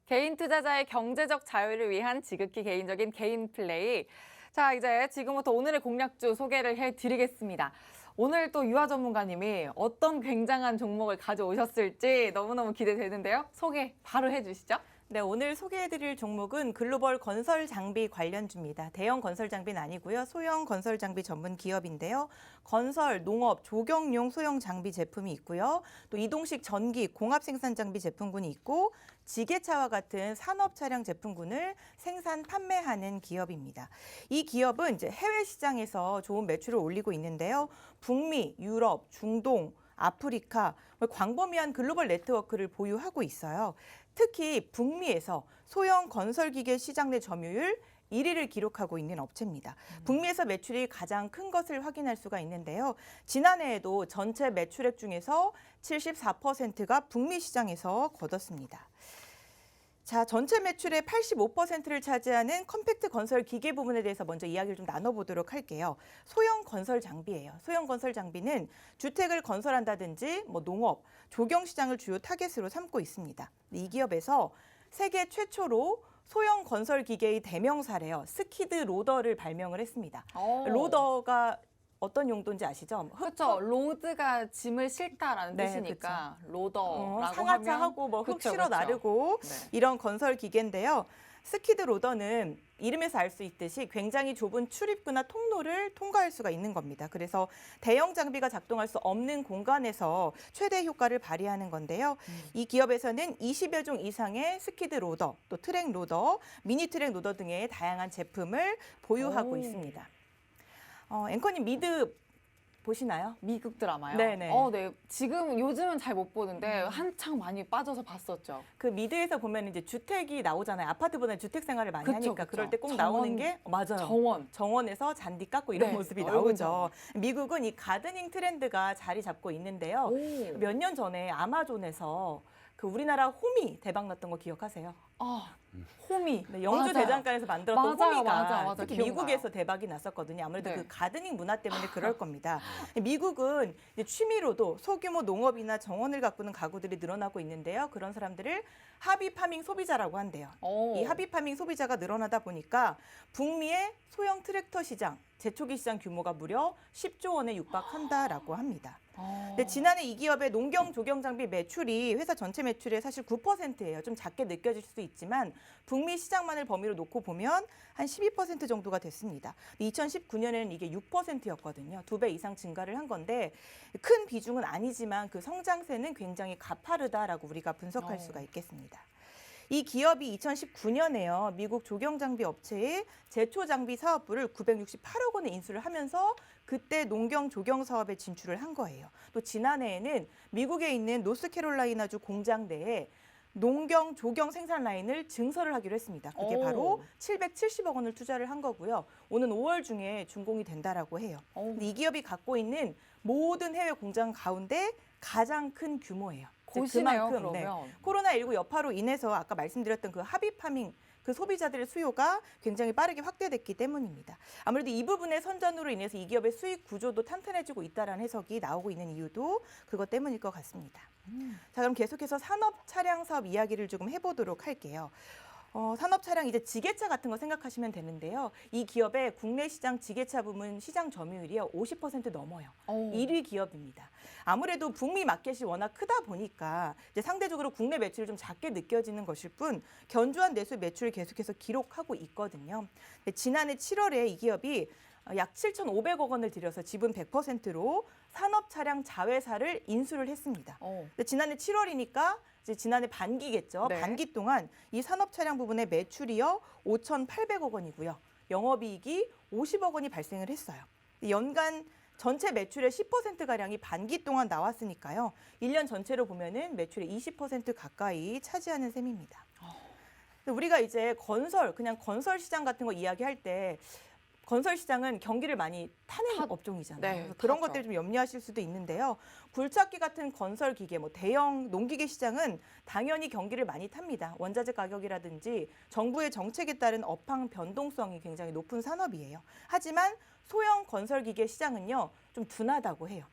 개인 투자자의 경제적 자유를 위한 지극히 개인적인 개인 플레이. 자, 이제 지금부터 오늘의 공략주 소개를 해드리겠습니다. 오늘 또 유아 전문가님이 어떤 굉장한 종목을 가져오셨을지 너무너무 기대되는데요. 소개 바로 해주시죠. 네, 오늘 소개해드릴 종목은 글로벌 건설 장비 관련주입니다. 대형 건설 장비는 아니고요. 소형 건설 장비 전문 기업인데요. 건설, 농업, 조경용 소형 장비 제품이 있고요. 또 이동식 전기, 공합 생산 장비 제품군이 있고 지게차와 같은 산업 차량 제품군을 생산, 판매하는 기업입니다. 이 기업은 이제 해외 시장에서 좋은 매출을 올리고 있는데요. 북미, 유럽, 중동, 아프리카, 광범위한 글로벌 네트워크를 보유하고 있어요. 특히 북미에서 소형 건설기계 시장 내 점유율 1위를 기록하고 있는 업체입니다. 북미에서 매출이 가장 큰 것을 확인할 수가 있는데요. 지난해에도 전체 매출액 중에서 74%가 북미 시장에서 거뒀습니다. 자, 전체 매출의 85%를 차지하는 컴팩트 건설 기계 부분에 대해서 먼저 이야기를 좀 나눠보도록 할게요. 소형 건설 장비예요. 소형 건설 장비는 주택을 건설한다든지 농업, 조경 시장을 주요 타겟으로 삼고 있습니다. 이 기업에서 세계 최초로 소형 건설 기계의 대명사래요. 스키드 로더를 발명을 했습니다. 로더가 어떤 용도인지 아시죠? 그렇죠. 로드가 짐을 싣다라는 네, 뜻이니까 로더라고 상하차 하면 하고 흙 그쵸, 실어 그쵸. 나르고 네. 이런 건설 기계인데요. 스키드 로더는 이름에서 알 수 있듯이 굉장히 좁은 출입구나 통로를 통과할 수가 있는 겁니다. 그래서 대형 장비가 작동할 수 없는 공간에서 최대 효과를 발휘하는 건데요. 이 기업에서는 20여 종 이상의 스키드 로더, 또 트랙 로더, 미니 트랙 로더 등의 다양한 제품을 보유하고 오. 있습니다. 앵커님 미드 보시나요? 미국 드라마요? 네네. 네. 지금 요즘은 잘 못 보는데 한창 많이 빠져서 봤었죠. 그 미드에서 보면 이제 주택이 나오잖아요. 아파트보다 주택 생활을 많이 그쵸, 하니까 그쵸. 그럴 때 꼭 정원. 나오는 게 맞아요. 정원에서 잔디 깎고 이런 네, 모습이 넓은 나오죠. 정원. 미국은 이 가드닝 트렌드가 자리 잡고 있는데요. 오. 몇 년 전에 아마존에서 그 우리나라 홈이 대박 났던 거 기억하세요? 홈이. 네, 영주 맞아요. 대장간에서 만들었던 맞아요, 호미가 맞아요. 특히 기억나요. 미국에서 대박이 났었거든요. 아무래도 네. 그 가드닝 문화 때문에 그럴 겁니다. 미국은 이제 취미로도 소규모 농업이나 정원을 가꾸는 가구들이 늘어나고 있는데요. 그런 사람들을 하비파밍 소비자라고 한대요. 이 하비파밍 소비자가 늘어나다 보니까 북미의 소형 트랙터 시장, 제초기 시장 규모가 무려 10조 원에 육박한다라고 합니다. 근데 지난해 이 기업의 농경 조경 장비 매출이 회사 전체 매출의 사실 9%예요. 좀 작게 느껴질 수도 있지만 북미 시장만을 범위로 놓고 보면 한 12% 정도가 됐습니다. 2019년에는 이게 6%였거든요. 2배 이상 증가를 한 건데 큰 비중은 아니지만 그 성장세는 굉장히 가파르다라고 우리가 분석할 수가 있겠습니다. 이 기업이 2019년에요. 미국 조경장비 업체의 제초장비 사업부를 968억 원에 인수를 하면서 그때 농경 조경 사업에 진출을 한 거예요. 또 지난해에는 미국에 있는 노스캐롤라이나주 공장 내에 농경 조경 생산 라인을 증설을 하기로 했습니다. 그게 바로 770억 원을 투자를 한 거고요. 오는 5월 중에 준공이 된다라고 해요. 근데 이 기업이 갖고 있는 모든 해외 공장 가운데 가장 큰 규모예요. 곳이네요, 그만큼, 그러면. 코로나19 여파로 인해서 아까 말씀드렸던 그 하비파밍 그 소비자들의 수요가 굉장히 빠르게 확대됐기 때문입니다. 아무래도 이 부분의 선전으로 인해서 이 기업의 수익 구조도 탄탄해지고 있다는 해석이 나오고 있는 이유도 그것 때문일 것 같습니다. 자, 그럼 계속해서 산업 차량 사업 이야기를 조금 해보도록 할게요. 산업 차량 이제 지게차 같은 거 생각하시면 되는데요. 이 기업의 국내 시장 지게차 부문 시장 점유율이 50% 넘어요. 1위 기업입니다. 아무래도 북미 마켓이 워낙 크다 보니까 이제 상대적으로 국내 매출이 좀 작게 느껴지는 것일 뿐 견조한 내수 매출을 계속해서 기록하고 있거든요. 지난해 7월에 이 기업이 약 7,500억 원을 들여서 지분 100%로 산업 차량 자회사를 인수를 했습니다. 근데 지난해 7월이니까 이제 지난해 반기겠죠. 네. 반기 동안 이 산업 차량 부분의 매출이요 5,800억 원이고요. 영업이익이 50억 원이 발생을 했어요. 연간 전체 매출의 10%가량이 반기 동안 나왔으니까요. 1년 전체로 보면은 매출의 20% 가까이 차지하는 셈입니다. 우리가 이제 그냥 건설 시장 같은 거 이야기할 때 건설 시장은 경기를 많이 타는 업종이잖아요. 네, 그래서 그런 타죠. 것들 좀 염려하실 수도 있는데요. 굴착기 같은 건설 기계, 대형 농기계 시장은 당연히 경기를 많이 탑니다. 원자재 가격이라든지 정부의 정책에 따른 업황 변동성이 굉장히 높은 산업이에요. 하지만 소형 건설 기계 시장은요, 좀 둔하다고 해요.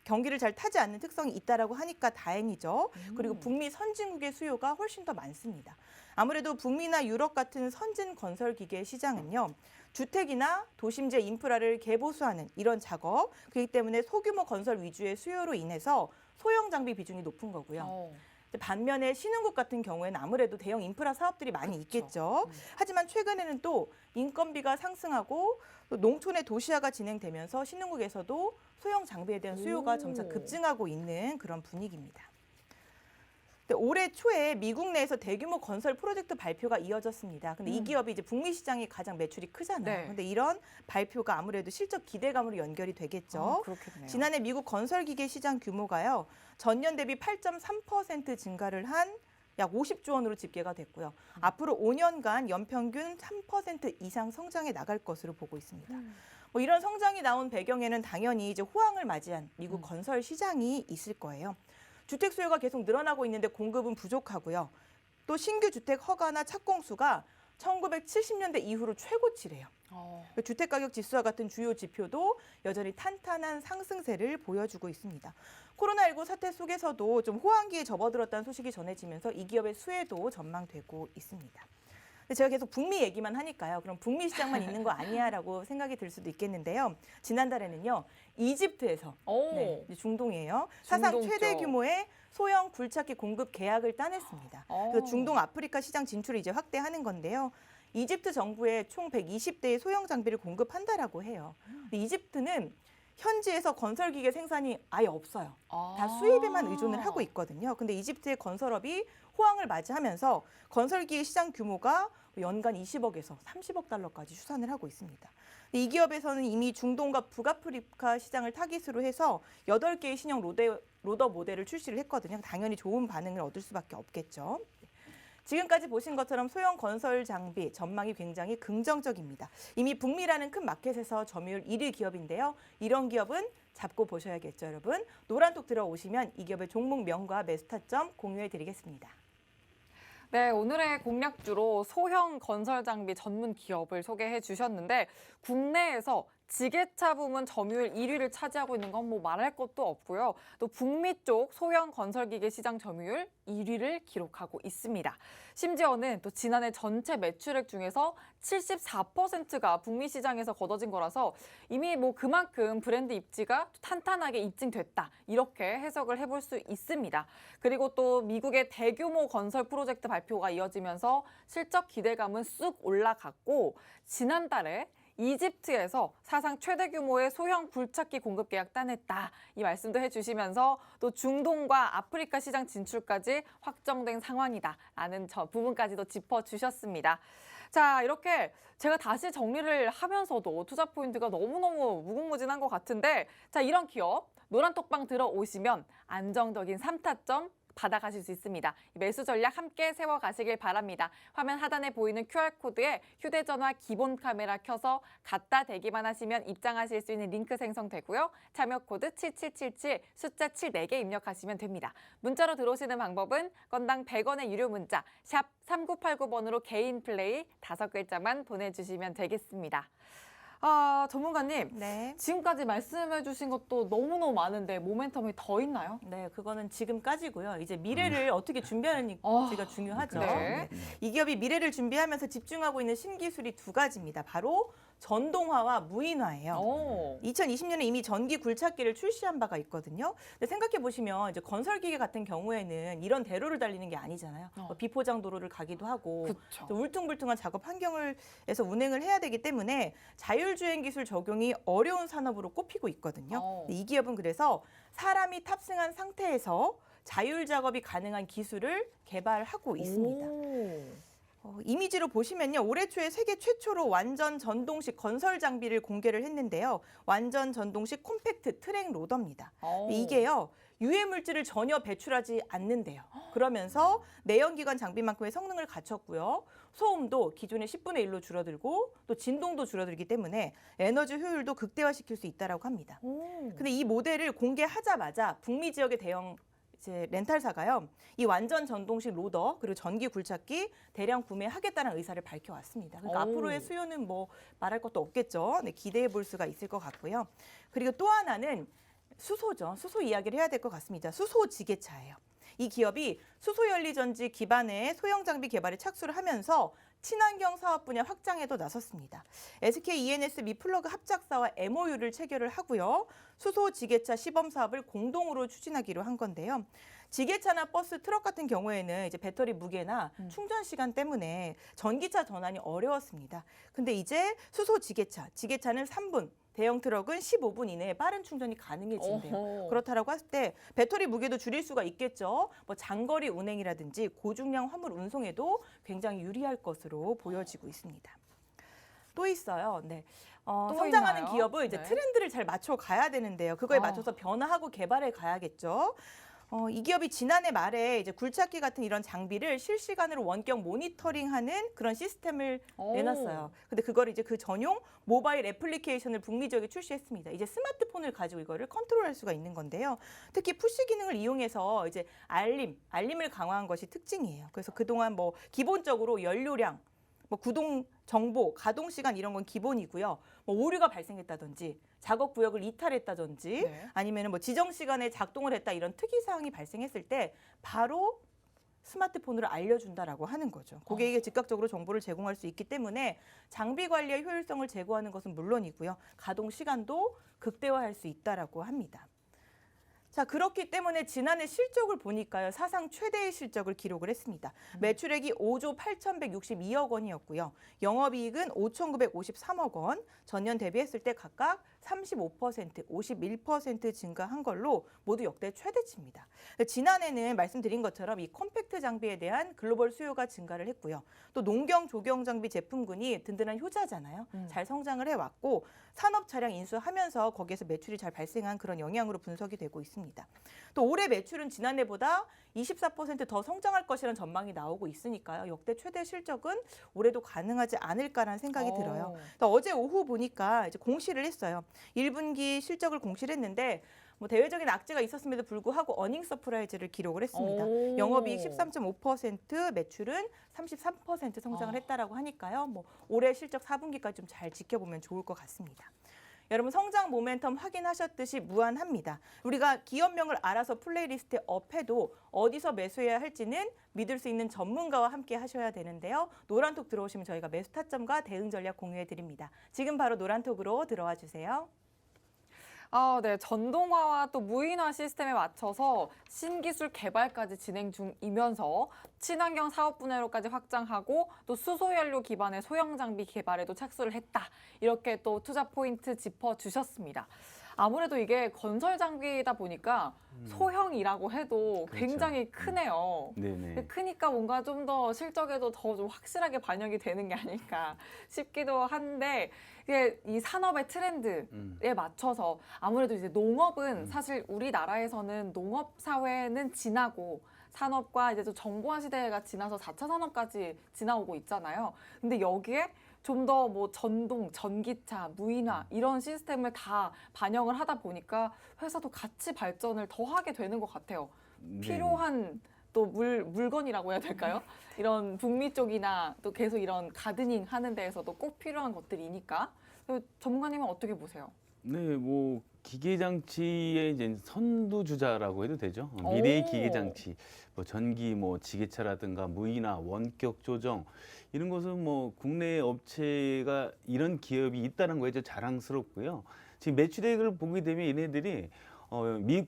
경기를 잘 타지 않는 특성이 있다라고 하니까 다행이죠. 그리고 북미 선진국의 수요가 훨씬 더 많습니다. 아무래도 북미나 유럽 같은 선진 건설 기계 시장은요. 주택이나 도심지 인프라를 개보수하는 이런 작업, 그렇기 때문에 소규모 건설 위주의 수요로 인해서 소형 장비 비중이 높은 거고요. 반면에 신흥국 같은 경우에는 아무래도 대형 인프라 사업들이 많이 있겠죠. 하지만 최근에는 또 인건비가 상승하고 또 농촌의 도시화가 진행되면서 신흥국에서도 소형 장비에 대한 수요가 점차 급증하고 있는 그런 분위기입니다. 올해 초에 미국 내에서 대규모 건설 프로젝트 발표가 이어졌습니다. 근데 이 기업이 이제 북미 시장이 가장 매출이 크잖아요. 네. 근데 이런 발표가 아무래도 실적 기대감으로 연결이 되겠죠. 그렇겠네요. 지난해 미국 건설기계 시장 규모가요. 전년 대비 8.3% 증가를 한 약 50조 원으로 집계가 됐고요. 앞으로 5년간 연평균 3% 이상 성장해 나갈 것으로 보고 있습니다. 이런 성장이 나온 배경에는 당연히 이제 호황을 맞이한 미국 건설 시장이 있을 거예요. 주택 수요가 계속 늘어나고 있는데 공급은 부족하고요. 또 신규 주택 허가나 착공수가 1970년대 이후로 최고치래요. 주택가격 지수와 같은 주요 지표도 여전히 탄탄한 상승세를 보여주고 있습니다. 코로나19 사태 속에서도 좀 호황기에 접어들었다는 소식이 전해지면서 이 기업의 수혜도 전망되고 있습니다. 근데 제가 계속 북미 얘기만 하니까요. 그럼 북미 시장만 있는 거 아니야라고 생각이 들 수도 있겠는데요. 지난달에는요. 이집트에서 네, 이제 중동이에요. 사상 중동 최대 쪽. 규모의 소형 굴착기 공급 계약을 따냈습니다. 그래서 중동 아프리카 시장 진출을 이제 확대하는 건데요. 이집트 정부에 총 120대의 소형 장비를 공급한다라고 해요. 근데 이집트는 현지에서 건설기계 생산이 아예 없어요. 다 수입에만 의존을 하고 있거든요. 근데 이집트의 건설업이 호황을 맞이하면서 건설기계 시장 규모가 연간 20억에서 30억 달러까지 추산을 하고 있습니다. 이 기업에서는 이미 중동과 북아프리카 시장을 타깃으로 해서 8개의 신형 로더 모델을 출시를 했거든요. 당연히 좋은 반응을 얻을 수밖에 없겠죠. 지금까지 보신 것처럼 소형 건설 장비 전망이 굉장히 긍정적입니다. 이미 북미라는 큰 마켓에서 점유율 1위 기업인데요. 이런 기업은 잡고 보셔야겠죠, 여러분. 노란톡 들어오시면 이 기업의 종목명과 매수 타점 공유해드리겠습니다. 네, 오늘의 공략주로 소형 건설 장비 전문 기업을 소개해 주셨는데 국내에서 지게차 부문 점유율 1위를 차지하고 있는 건 뭐 말할 것도 없고요. 또 북미 쪽 소형 건설기계 시장 점유율 1위를 기록하고 있습니다. 심지어는 또 지난해 전체 매출액 중에서 74%가 북미 시장에서 거둬진 거라서 이미 뭐 그만큼 브랜드 입지가 탄탄하게 입증됐다. 이렇게 해석을 해볼 수 있습니다. 그리고 또 미국의 대규모 건설 프로젝트 발표가 이어지면서 실적 기대감은 쑥 올라갔고 지난달에 이집트에서 사상 최대 규모의 소형 굴착기 공급 계약 따냈다. 이 말씀도 해주시면서 또 중동과 아프리카 시장 진출까지 확정된 상황이다라는 저 부분까지도 짚어주셨습니다. 자, 이렇게 제가 다시 정리를 하면서도 투자 포인트가 너무너무 무궁무진한 것 같은데 자, 이런 기업 노란톡방 들어오시면 안정적인 3타점 받아가실 수 있습니다. 매수 전략 함께 세워가시길 바랍니다. 화면 하단에 보이는 QR코드에 휴대전화 기본 카메라 켜서 갖다 대기만 하시면 입장하실 수 있는 링크 생성되고요. 참여 코드 7777 숫자 7 4개 입력하시면 됩니다. 문자로 들어오시는 방법은 건당 100원의 유료 문자 샵 3989번으로 개인 플레이 5글자만 보내주시면 되겠습니다. 전문가님, 네. 지금까지 말씀해 주신 것도 너무너무 많은데 모멘텀이 더 있나요? 네, 그거는 지금까지고요. 이제 미래를 어떻게 준비하는지가 중요하죠. 네. 이 기업이 미래를 준비하면서 집중하고 있는 신기술이 두 가지입니다. 바로 전동화와 무인화예요. 2020년에 이미 전기 굴착기를 출시한 바가 있거든요. 근데 생각해 보시면 이제 건설기계 같은 경우에는 이런 대로를 달리는 게 아니잖아요. 비포장 도로를 가기도 하고 그쵸. 또 울퉁불퉁한 작업 환경에서 운행을 해야 되기 때문에 자율주행 기술 적용이 어려운 산업으로 꼽히고 있거든요. 이 기업은 그래서 사람이 탑승한 상태에서 자율 작업이 가능한 기술을 개발하고 있습니다. 이미지로 보시면요. 올해 초에 세계 최초로 완전 전동식 건설 장비를 공개를 했는데요. 완전 전동식 콤팩트 트랙 로더입니다. 이게요. 유해 물질을 전혀 배출하지 않는데요. 그러면서 내연기관 장비만큼의 성능을 갖췄고요. 소음도 기존의 10분의 1로 줄어들고 또 진동도 줄어들기 때문에 에너지 효율도 극대화시킬 수 있다고 합니다. 근데 이 모델을 공개하자마자 북미 지역의 대형 이제 렌탈사가요. 이 완전 전동식 로더 그리고 전기 굴착기 대량 구매하겠다는 의사를 밝혀왔습니다. 그러니까 앞으로의 수요는 뭐 말할 것도 없겠죠. 네, 기대해 볼 수가 있을 것 같고요. 그리고 또 하나는 수소죠. 수소 이야기를 해야 될 것 같습니다. 수소 지게차예요. 이 기업이 수소 연리전지 기반의 소형 장비 개발에 착수를 하면서 친환경 사업 분야 확장에도 나섰습니다. SK E&S 미 플러그 합작사와 MOU를 체결을 하고요. 수소 지게차 시범 사업을 공동으로 추진하기로 한 건데요. 지게차나 버스, 트럭 같은 경우에는 이제 배터리 무게나 충전 시간 때문에 전기차 전환이 어려웠습니다. 근데 이제 수소 지게차는 3분, 대형 트럭은 15분 이내에 빠른 충전이 가능해진대요. 그렇다라고 했을 때 배터리 무게도 줄일 수가 있겠죠. 뭐 장거리 운행이라든지 고중량 화물 운송에도 굉장히 유리할 것으로 보여지고 있습니다. 또 있어요. 네. 성장하는 있나요? 기업은 이제 네. 트렌드를 잘 맞춰 가야 되는데요. 그거에 맞춰서 변화하고 개발해 가야겠죠. 이 기업이 지난해 말에 이제 굴착기 같은 이런 장비를 실시간으로 원격 모니터링하는 그런 시스템을 내놨어요. 근데 그걸 이제 그 전용 모바일 애플리케이션을 북미 지역에 출시했습니다. 이제 스마트폰을 가지고 이거를 컨트롤할 수가 있는 건데요. 특히 푸시 기능을 이용해서 이제 알림을 강화한 것이 특징이에요. 그래서 그동안 뭐 기본적으로 연료량, 뭐 구동 정보, 가동 시간 이런 건 기본이고요. 뭐 오류가 발생했다든지 작업 구역을 이탈했다든지 네. 아니면 뭐 지정 시간에 작동을 했다 이런 특이 사항이 발생했을 때 바로 스마트폰으로 알려준다라고 하는 거죠. 고객에게 즉각적으로 정보를 제공할 수 있기 때문에 장비 관리의 효율성을 제고하는 것은 물론이고요. 가동 시간도 극대화할 수 있다라고 합니다. 자, 그렇기 때문에 지난해 실적을 보니까요. 사상 최대의 실적을 기록을 했습니다. 매출액이 5조 8,162억 원이었고요. 영업이익은 5,953억 원, 전년 대비했을 때 각각 35%, 51% 증가한 걸로 모두 역대 최대치입니다. 지난해는 말씀드린 것처럼 이 컴팩트 장비에 대한 글로벌 수요가 증가를 했고요. 또 농경, 조경 장비 제품군이 든든한 효자잖아요. 잘 성장을 해왔고 산업 차량 인수하면서 거기에서 매출이 잘 발생한 그런 영향으로 분석이 되고 있습니다. 또 올해 매출은 지난해보다 24% 더 성장할 것이라는 전망이 나오고 있으니까요. 역대 최대 실적은 올해도 가능하지 않을까라는 생각이 들어요. 또 어제 오후 보니까 이제 공시를 했어요. 1분기 실적을 공시를 했는데 뭐 대외적인 악재가 있었음에도 불구하고 어닝 서프라이즈를 기록을 했습니다. 영업이익 13.5%, 매출은 33% 성장을 했다라고 하니까요. 뭐 올해 실적 4분기까지 좀 잘 지켜보면 좋을 것 같습니다. 여러분 성장 모멘텀 확인하셨듯이 무한합니다. 우리가 기업명을 알아서 플레이리스트에 업해도 어디서 매수해야 할지는 믿을 수 있는 전문가와 함께 하셔야 되는데요. 노란톡 들어오시면 저희가 매수 타점과 대응 전략 공유해 드립니다. 지금 바로 노란톡으로 들어와 주세요. 네. 전동화와 또 무인화 시스템에 맞춰서 신기술 개발까지 진행 중이면서 친환경 사업 분야로까지 확장하고 또 수소연료 기반의 소형 장비 개발에도 착수를 했다. 이렇게 또 투자 포인트 짚어주셨습니다. 아무래도 이게 건설 장비이다 보니까 소형이라고 해도 그렇죠. 굉장히 크네요. 네네. 크니까 뭔가 좀 더 실적에도 더 좀 확실하게 반영이 되는 게 아닐까 싶기도 한데 이게 이 산업의 트렌드에 맞춰서 아무래도 이제 농업은 사실 우리나라에서는 농업 사회는 지나고 산업과 이제 또 정보화 시대가 지나서 4차 산업까지 지나오고 있잖아요. 근데 여기에 좀 더 뭐 전동, 전기차, 무인화 이런 시스템을 다 반영을 하다 보니까 회사도 같이 발전을 더 하게 되는 것 같아요. 필요한 또 물건이라고 해야 될까요? 이런 북미 쪽이나 또 계속 이런 가드닝 하는 데에서도 꼭 필요한 것들이니까. 전문가님은 어떻게 보세요? 네, 뭐 기계 장치의 이제 선두주자라고 해도 되죠. 미래의 기계 장치, 뭐 전기, 뭐 지게차라든가 무인화, 원격 조정 이런 것은 뭐 국내 업체가 이런 기업이 있다는 거에 좀 자랑스럽고요. 지금 매출액을 보게 되면 얘네들이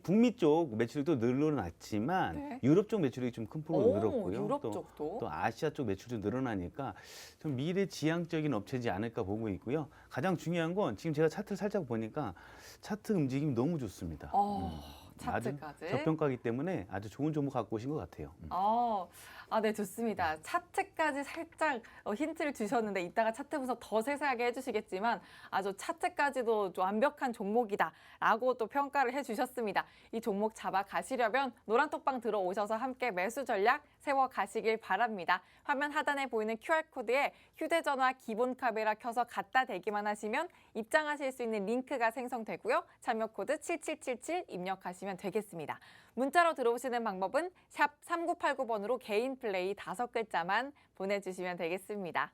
북미 쪽 매출액도 늘어났지만 네. 유럽 쪽 매출액이 좀 큰 폭으로 늘었고요. 유럽 또 쪽도. 또 아시아 쪽 매출도 늘어나니까 좀 미래지향적인 업체지 않을까 보고 있고요. 가장 중요한 건 지금 제가 차트를 살짝 보니까 차트 움직임이 너무 좋습니다. 아주 차트까지. 저평가이기 때문에 아주 좋은 종목 갖고 오신 것 같아요. 네, 좋습니다. 차트까지 살짝 힌트를 주셨는데 이따가 차트 분석 더 세세하게 해주시겠지만 아주 차트까지도 좀 완벽한 종목이다라고 또 평가를 해주셨습니다. 이 종목 잡아 가시려면 노란톡방 들어오셔서 함께 매수 전략 세워 가시길 바랍니다. 화면 하단에 보이는 QR코드에 휴대전화 기본 카메라 켜서 갖다 대기만 하시면 입장하실 수 있는 링크가 생성되고요. 참여 코드 7777 입력하시면 되겠습니다. 문자로 들어오시는 방법은 샵 3989번으로 개인 플레이 5글자만 보내주시면 되겠습니다.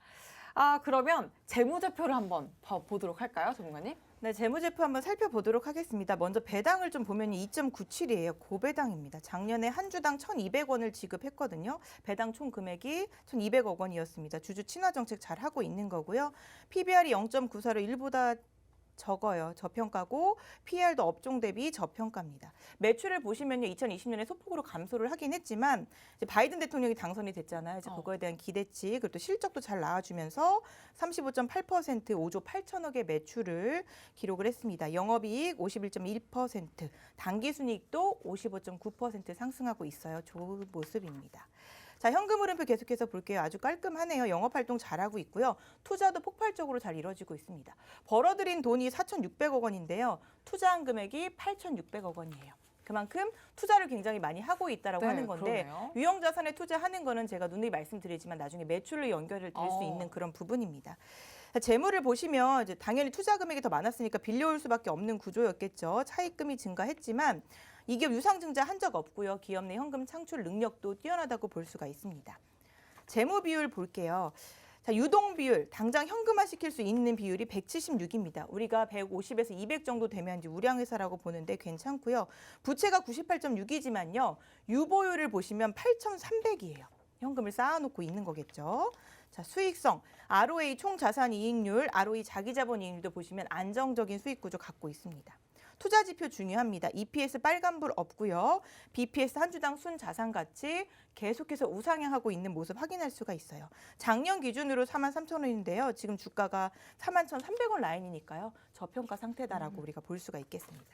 그러면 재무제표를 한번 보도록 할까요, 전문가님? 네, 재무제표 한번 살펴보도록 하겠습니다. 먼저 배당을 좀 보면 2.97이에요. 고배당입니다. 작년에 한 주당 1,200원을 지급했거든요. 배당 총 금액이 1,200억 원이었습니다. 주주 친화 정책 잘 하고 있는 거고요. PBR이 0.94로 일보다 적어요. 저평가고 PR도 업종 대비 저평가입니다. 매출을 보시면요. 2020년에 소폭으로 감소를 하긴 했지만 이제 바이든 대통령이 당선이 됐잖아요. 이제 그거에 대한 기대치 그리고 또 실적도 잘 나와주면서 35.8% 5조 8천억의 매출을 기록을 했습니다. 영업이익 51.1%, 당기순이익도 55.9% 상승하고 있어요. 좋은 모습입니다. 자, 현금 흐름표 계속해서 볼게요. 아주 깔끔하네요. 영업활동 잘하고 있고요. 투자도 폭발적으로 잘 이루어지고 있습니다. 벌어들인 돈이 4,600억 원인데요. 투자한 금액이 8,600억 원이에요. 그만큼 투자를 굉장히 많이 하고 있다라고 하는 건데 그러네요. 유형자산에 투자하는 거는 제가 누누이 말씀드리지만 나중에 매출로 연결을 될 수 있는 그런 부분입니다. 재물을 보시면 이제 당연히 투자 금액이 더 많았으니까 빌려올 수밖에 없는 구조였겠죠. 차입금이 증가했지만 이 기업 유상증자 한 적 없고요. 기업 내 현금 창출 능력도 뛰어나다고 볼 수가 있습니다. 재무 비율 볼게요. 자, 유동 비율, 당장 현금화 시킬 수 있는 비율이 176입니다. 우리가 150에서 200 정도 되면 이제 우량회사라고 보는데 괜찮고요. 부채가 98.6이지만요. 유보율을 보시면 8,300이에요. 현금을 쌓아놓고 있는 거겠죠. 자, 수익성, ROA 총자산이익률, ROE 자기자본이익률도 보시면 안정적인 수익 구조 갖고 있습니다. 투자 지표 중요합니다. EPS 빨간불 없고요. BPS 한 주당 순자산 가치 계속해서 우상향하고 있는 모습 확인할 수가 있어요. 작년 기준으로 43,000원인데요. 지금 주가가 41,300원 라인이니까요. 저평가 상태다라고 우리가 볼 수가 있겠습니다.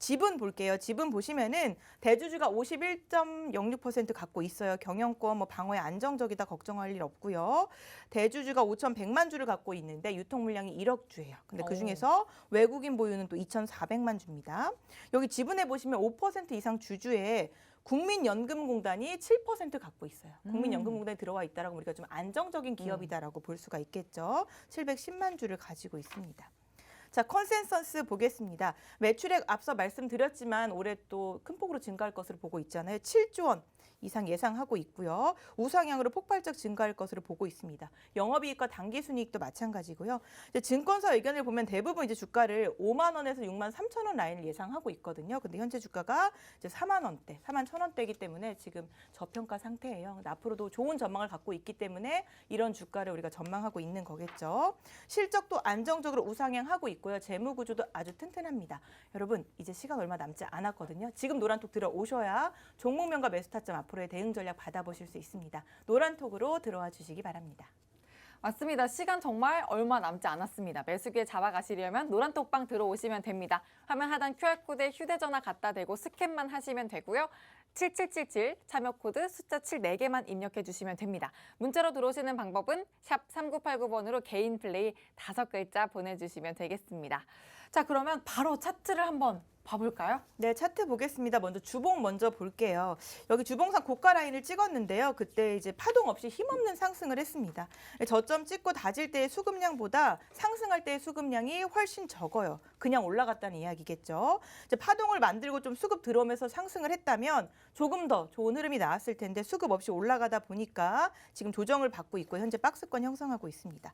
지분 볼게요. 지분 보시면은 대주주가 51.06% 갖고 있어요. 경영권 방어에 안정적이다 걱정할 일 없고요. 대주주가 5,100만 주를 갖고 있는데 유통 물량이 1억 주예요. 근데 그 중에서 외국인 보유는 또 2,400만 주입니다. 여기 지분에 보시면 5% 이상 주주에 국민연금공단이 7% 갖고 있어요. 국민연금공단이 들어와 있다라고 우리가 좀 안정적인 기업이다라고 볼 수가 있겠죠. 710만 주를 가지고 있습니다. 자, 컨센서스 보겠습니다. 매출액 앞서 말씀드렸지만 올해 또 큰 폭으로 증가할 것으로 보고 있잖아요. 7조 원 이상 예상하고 있고요. 우상향으로 폭발적 증가할 것으로 보고 있습니다. 영업이익과 당기순이익도 마찬가지고요. 이제 증권사 의견을 보면 대부분 이제 주가를 5만 원에서 6만 3천 원 라인을 예상하고 있거든요. 근데 현재 주가가 이제 4만 원대, 4만 1천 원대이기 때문에 지금 저평가 상태예요. 근데 앞으로도 좋은 전망을 갖고 있기 때문에 이런 주가를 우리가 전망하고 있는 거겠죠. 실적도 안정적으로 우상향하고 있고요. 재무 구조도 아주 튼튼합니다. 여러분, 이제 시간 얼마 남지 않았거든요. 지금 노란톡 들어오셔야 종목명과 매수 타점 앞으로의 대응 전략 받아보실 수 있습니다. 노란톡으로 들어와 주시기 바랍니다. 맞습니다. 시간 정말 얼마 남지 않았습니다. 매수기에 잡아가시려면 노란톡방 들어오시면 됩니다. 화면 하단 QR코드에 휴대전화 갖다 대고 스캔만 하시면 되고요. 7777 참여 코드 숫자 7 4개만 입력해 주시면 됩니다. 문자로 들어오시는 방법은 샵 3989번으로 개인 플레이 5글자 보내주시면 되겠습니다. 자, 그러면 바로 차트를 한번 봐볼까요? 네, 차트 보겠습니다. 먼저 주봉 먼저 볼게요. 여기 주봉상 고가 라인을 찍었는데요. 그때 이제 파동 없이 힘없는 상승을 했습니다. 저점 찍고 다질 때의 수급량보다 상승할 때의 수급량이 훨씬 적어요. 그냥 올라갔다는 이야기겠죠. 이제 파동을 만들고 좀 수급 들어오면서 상승을 했다면 조금 더 좋은 흐름이 나왔을 텐데 수급 없이 올라가다 보니까 지금 조정을 받고 있고 현재 박스권 형성하고 있습니다.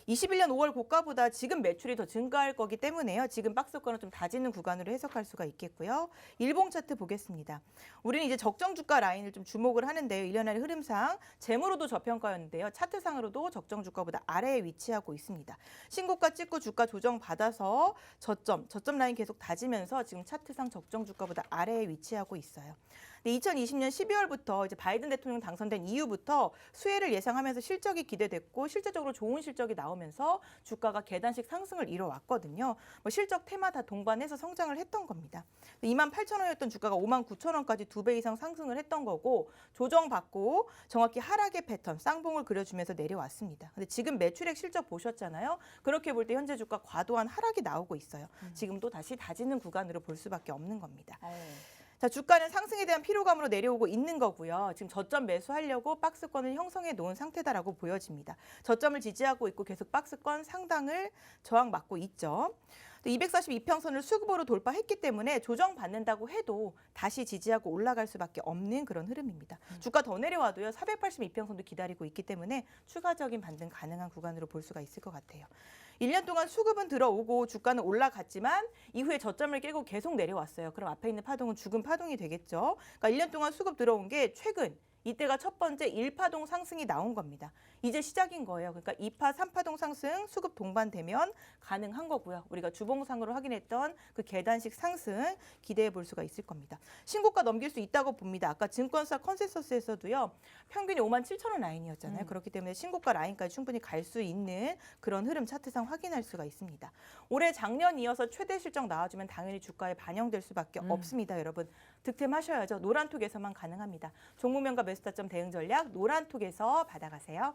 21년 5월 고가보다 지금 매출이 더 증가할 거기 때문에요. 지금 박스권을 좀 다지는 구간으로 해석할 수가 있겠고요. 일봉 차트 보겠습니다. 우리는 이제 적정 주가 라인을 좀 주목을 하는데요. 1년의 흐름상 재무로도 저평가였는데요. 차트상으로도 적정 주가보다 아래에 위치하고 있습니다. 신고가 찍고 주가 조정 받아서 저점 라인 계속 다지면서 지금 차트상 적정 주가보다 아래에 위치하고 있어요. 2020년 12월부터 이제 바이든 대통령 당선된 이후부터 수혜를 예상하면서 실적이 기대됐고 실제적으로 좋은 실적이 나오면서 주가가 계단식 상승을 이뤄왔거든요. 실적 테마 다 동반해서 성장을 했던 겁니다. 28,000원이었던 주가가 59,000원까지 2배 이상 상승을 했던 거고 조정받고 정확히 하락의 패턴, 쌍봉을 그려주면서 내려왔습니다. 근데 지금 매출액 실적 보셨잖아요. 그렇게 볼 때 현재 주가 과도한 하락이 나오고 있어요. 지금도 다시 다지는 구간으로 볼 수밖에 없는 겁니다. 자, 주가는 상승에 대한 피로감으로 내려오고 있는 거고요. 지금 저점 매수하려고 박스권을 형성해 놓은 상태다라고 보여집니다. 저점을 지지하고 있고 계속 박스권 상당을 저항받고 있죠. 242평선을 수급으로 돌파했기 때문에 조정받는다고 해도 다시 지지하고 올라갈 수밖에 없는 그런 흐름입니다. 주가 더 내려와도요. 482평선도 기다리고 있기 때문에 추가적인 반등 가능한 구간으로 볼 수가 있을 것 같아요. 1년 동안 수급은 들어오고 주가는 올라갔지만 이후에 저점을 깨고 계속 내려왔어요. 그럼 앞에 있는 파동은 죽은 파동이 되겠죠. 그러니까 1년 동안 수급 들어온 게 최근 이때가 첫 번째 1파동 상승이 나온 겁니다. 이제 시작인 거예요. 그러니까 2파, 3파동 상승 수급 동반되면 가능한 거고요. 우리가 주봉상으로 확인했던 그 계단식 상승 기대해 볼 수가 있을 겁니다. 신고가 넘길 수 있다고 봅니다. 아까 증권사 컨센서스에서도요. 평균이 57,000원 라인이었잖아요. 그렇기 때문에 신고가 라인까지 충분히 갈 수 있는 그런 흐름 차트상 확인할 수가 있습니다. 올해 작년 이어서 최대 실적 나와주면 당연히 주가에 반영될 수밖에 없습니다. 여러분 득템하셔야죠. 노란톡에서만 가능합니다. 종목명과 매수타점 대응 전략 노란톡에서 받아가세요.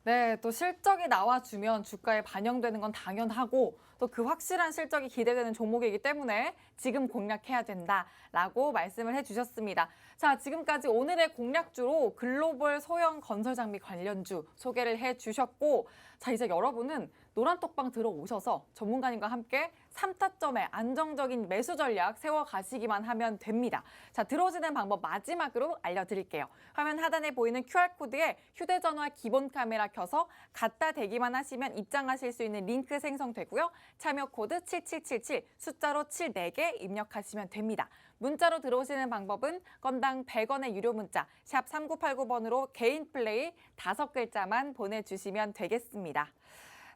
네, 또 실적이 나와주면 주가에 반영되는 건 당연하고 또 그 확실한 실적이 기대되는 종목이기 때문에 지금 공략해야 된다라고 말씀을 해주셨습니다. 자, 지금까지 오늘의 공략주로 글로벌 소형 건설 장비 관련주 소개를 해주셨고, 자, 이제 여러분은 노란톡방 들어오셔서 전문가님과 함께 3타점의 안정적인 매수 전략 세워가시기만 하면 됩니다. 자, 들어오시는 방법 마지막으로 알려드릴게요. 화면 하단에 보이는 QR코드에 휴대전화 기본 카메라 켜서 갖다 대기만 하시면 입장하실 수 있는 링크 생성되고요. 참여 코드 7777 숫자로 74개 입력하시면 됩니다. 문자로 들어오시는 방법은 건당 100원의 유료 문자 샵 3989번으로 개인 플레이 5글자만 보내주시면 되겠습니다.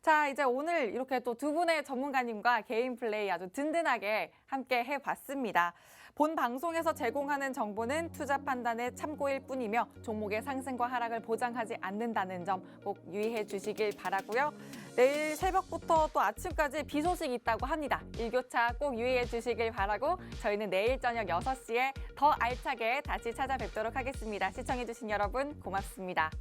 자, 이제 오늘 이렇게 또 두 분의 전문가님과 개인 플레이 아주 든든하게 함께 해봤습니다. 본 방송에서 제공하는 정보는 투자 판단의 참고일 뿐이며 종목의 상승과 하락을 보장하지 않는다는 점 꼭 유의해 주시길 바라고요. 내일 새벽부터 또 아침까지 비 소식이 있다고 합니다. 일교차 꼭 유의해 주시길 바라고 저희는 내일 저녁 6시에 더 알차게 다시 찾아뵙도록 하겠습니다. 시청해 주신 여러분 고맙습니다.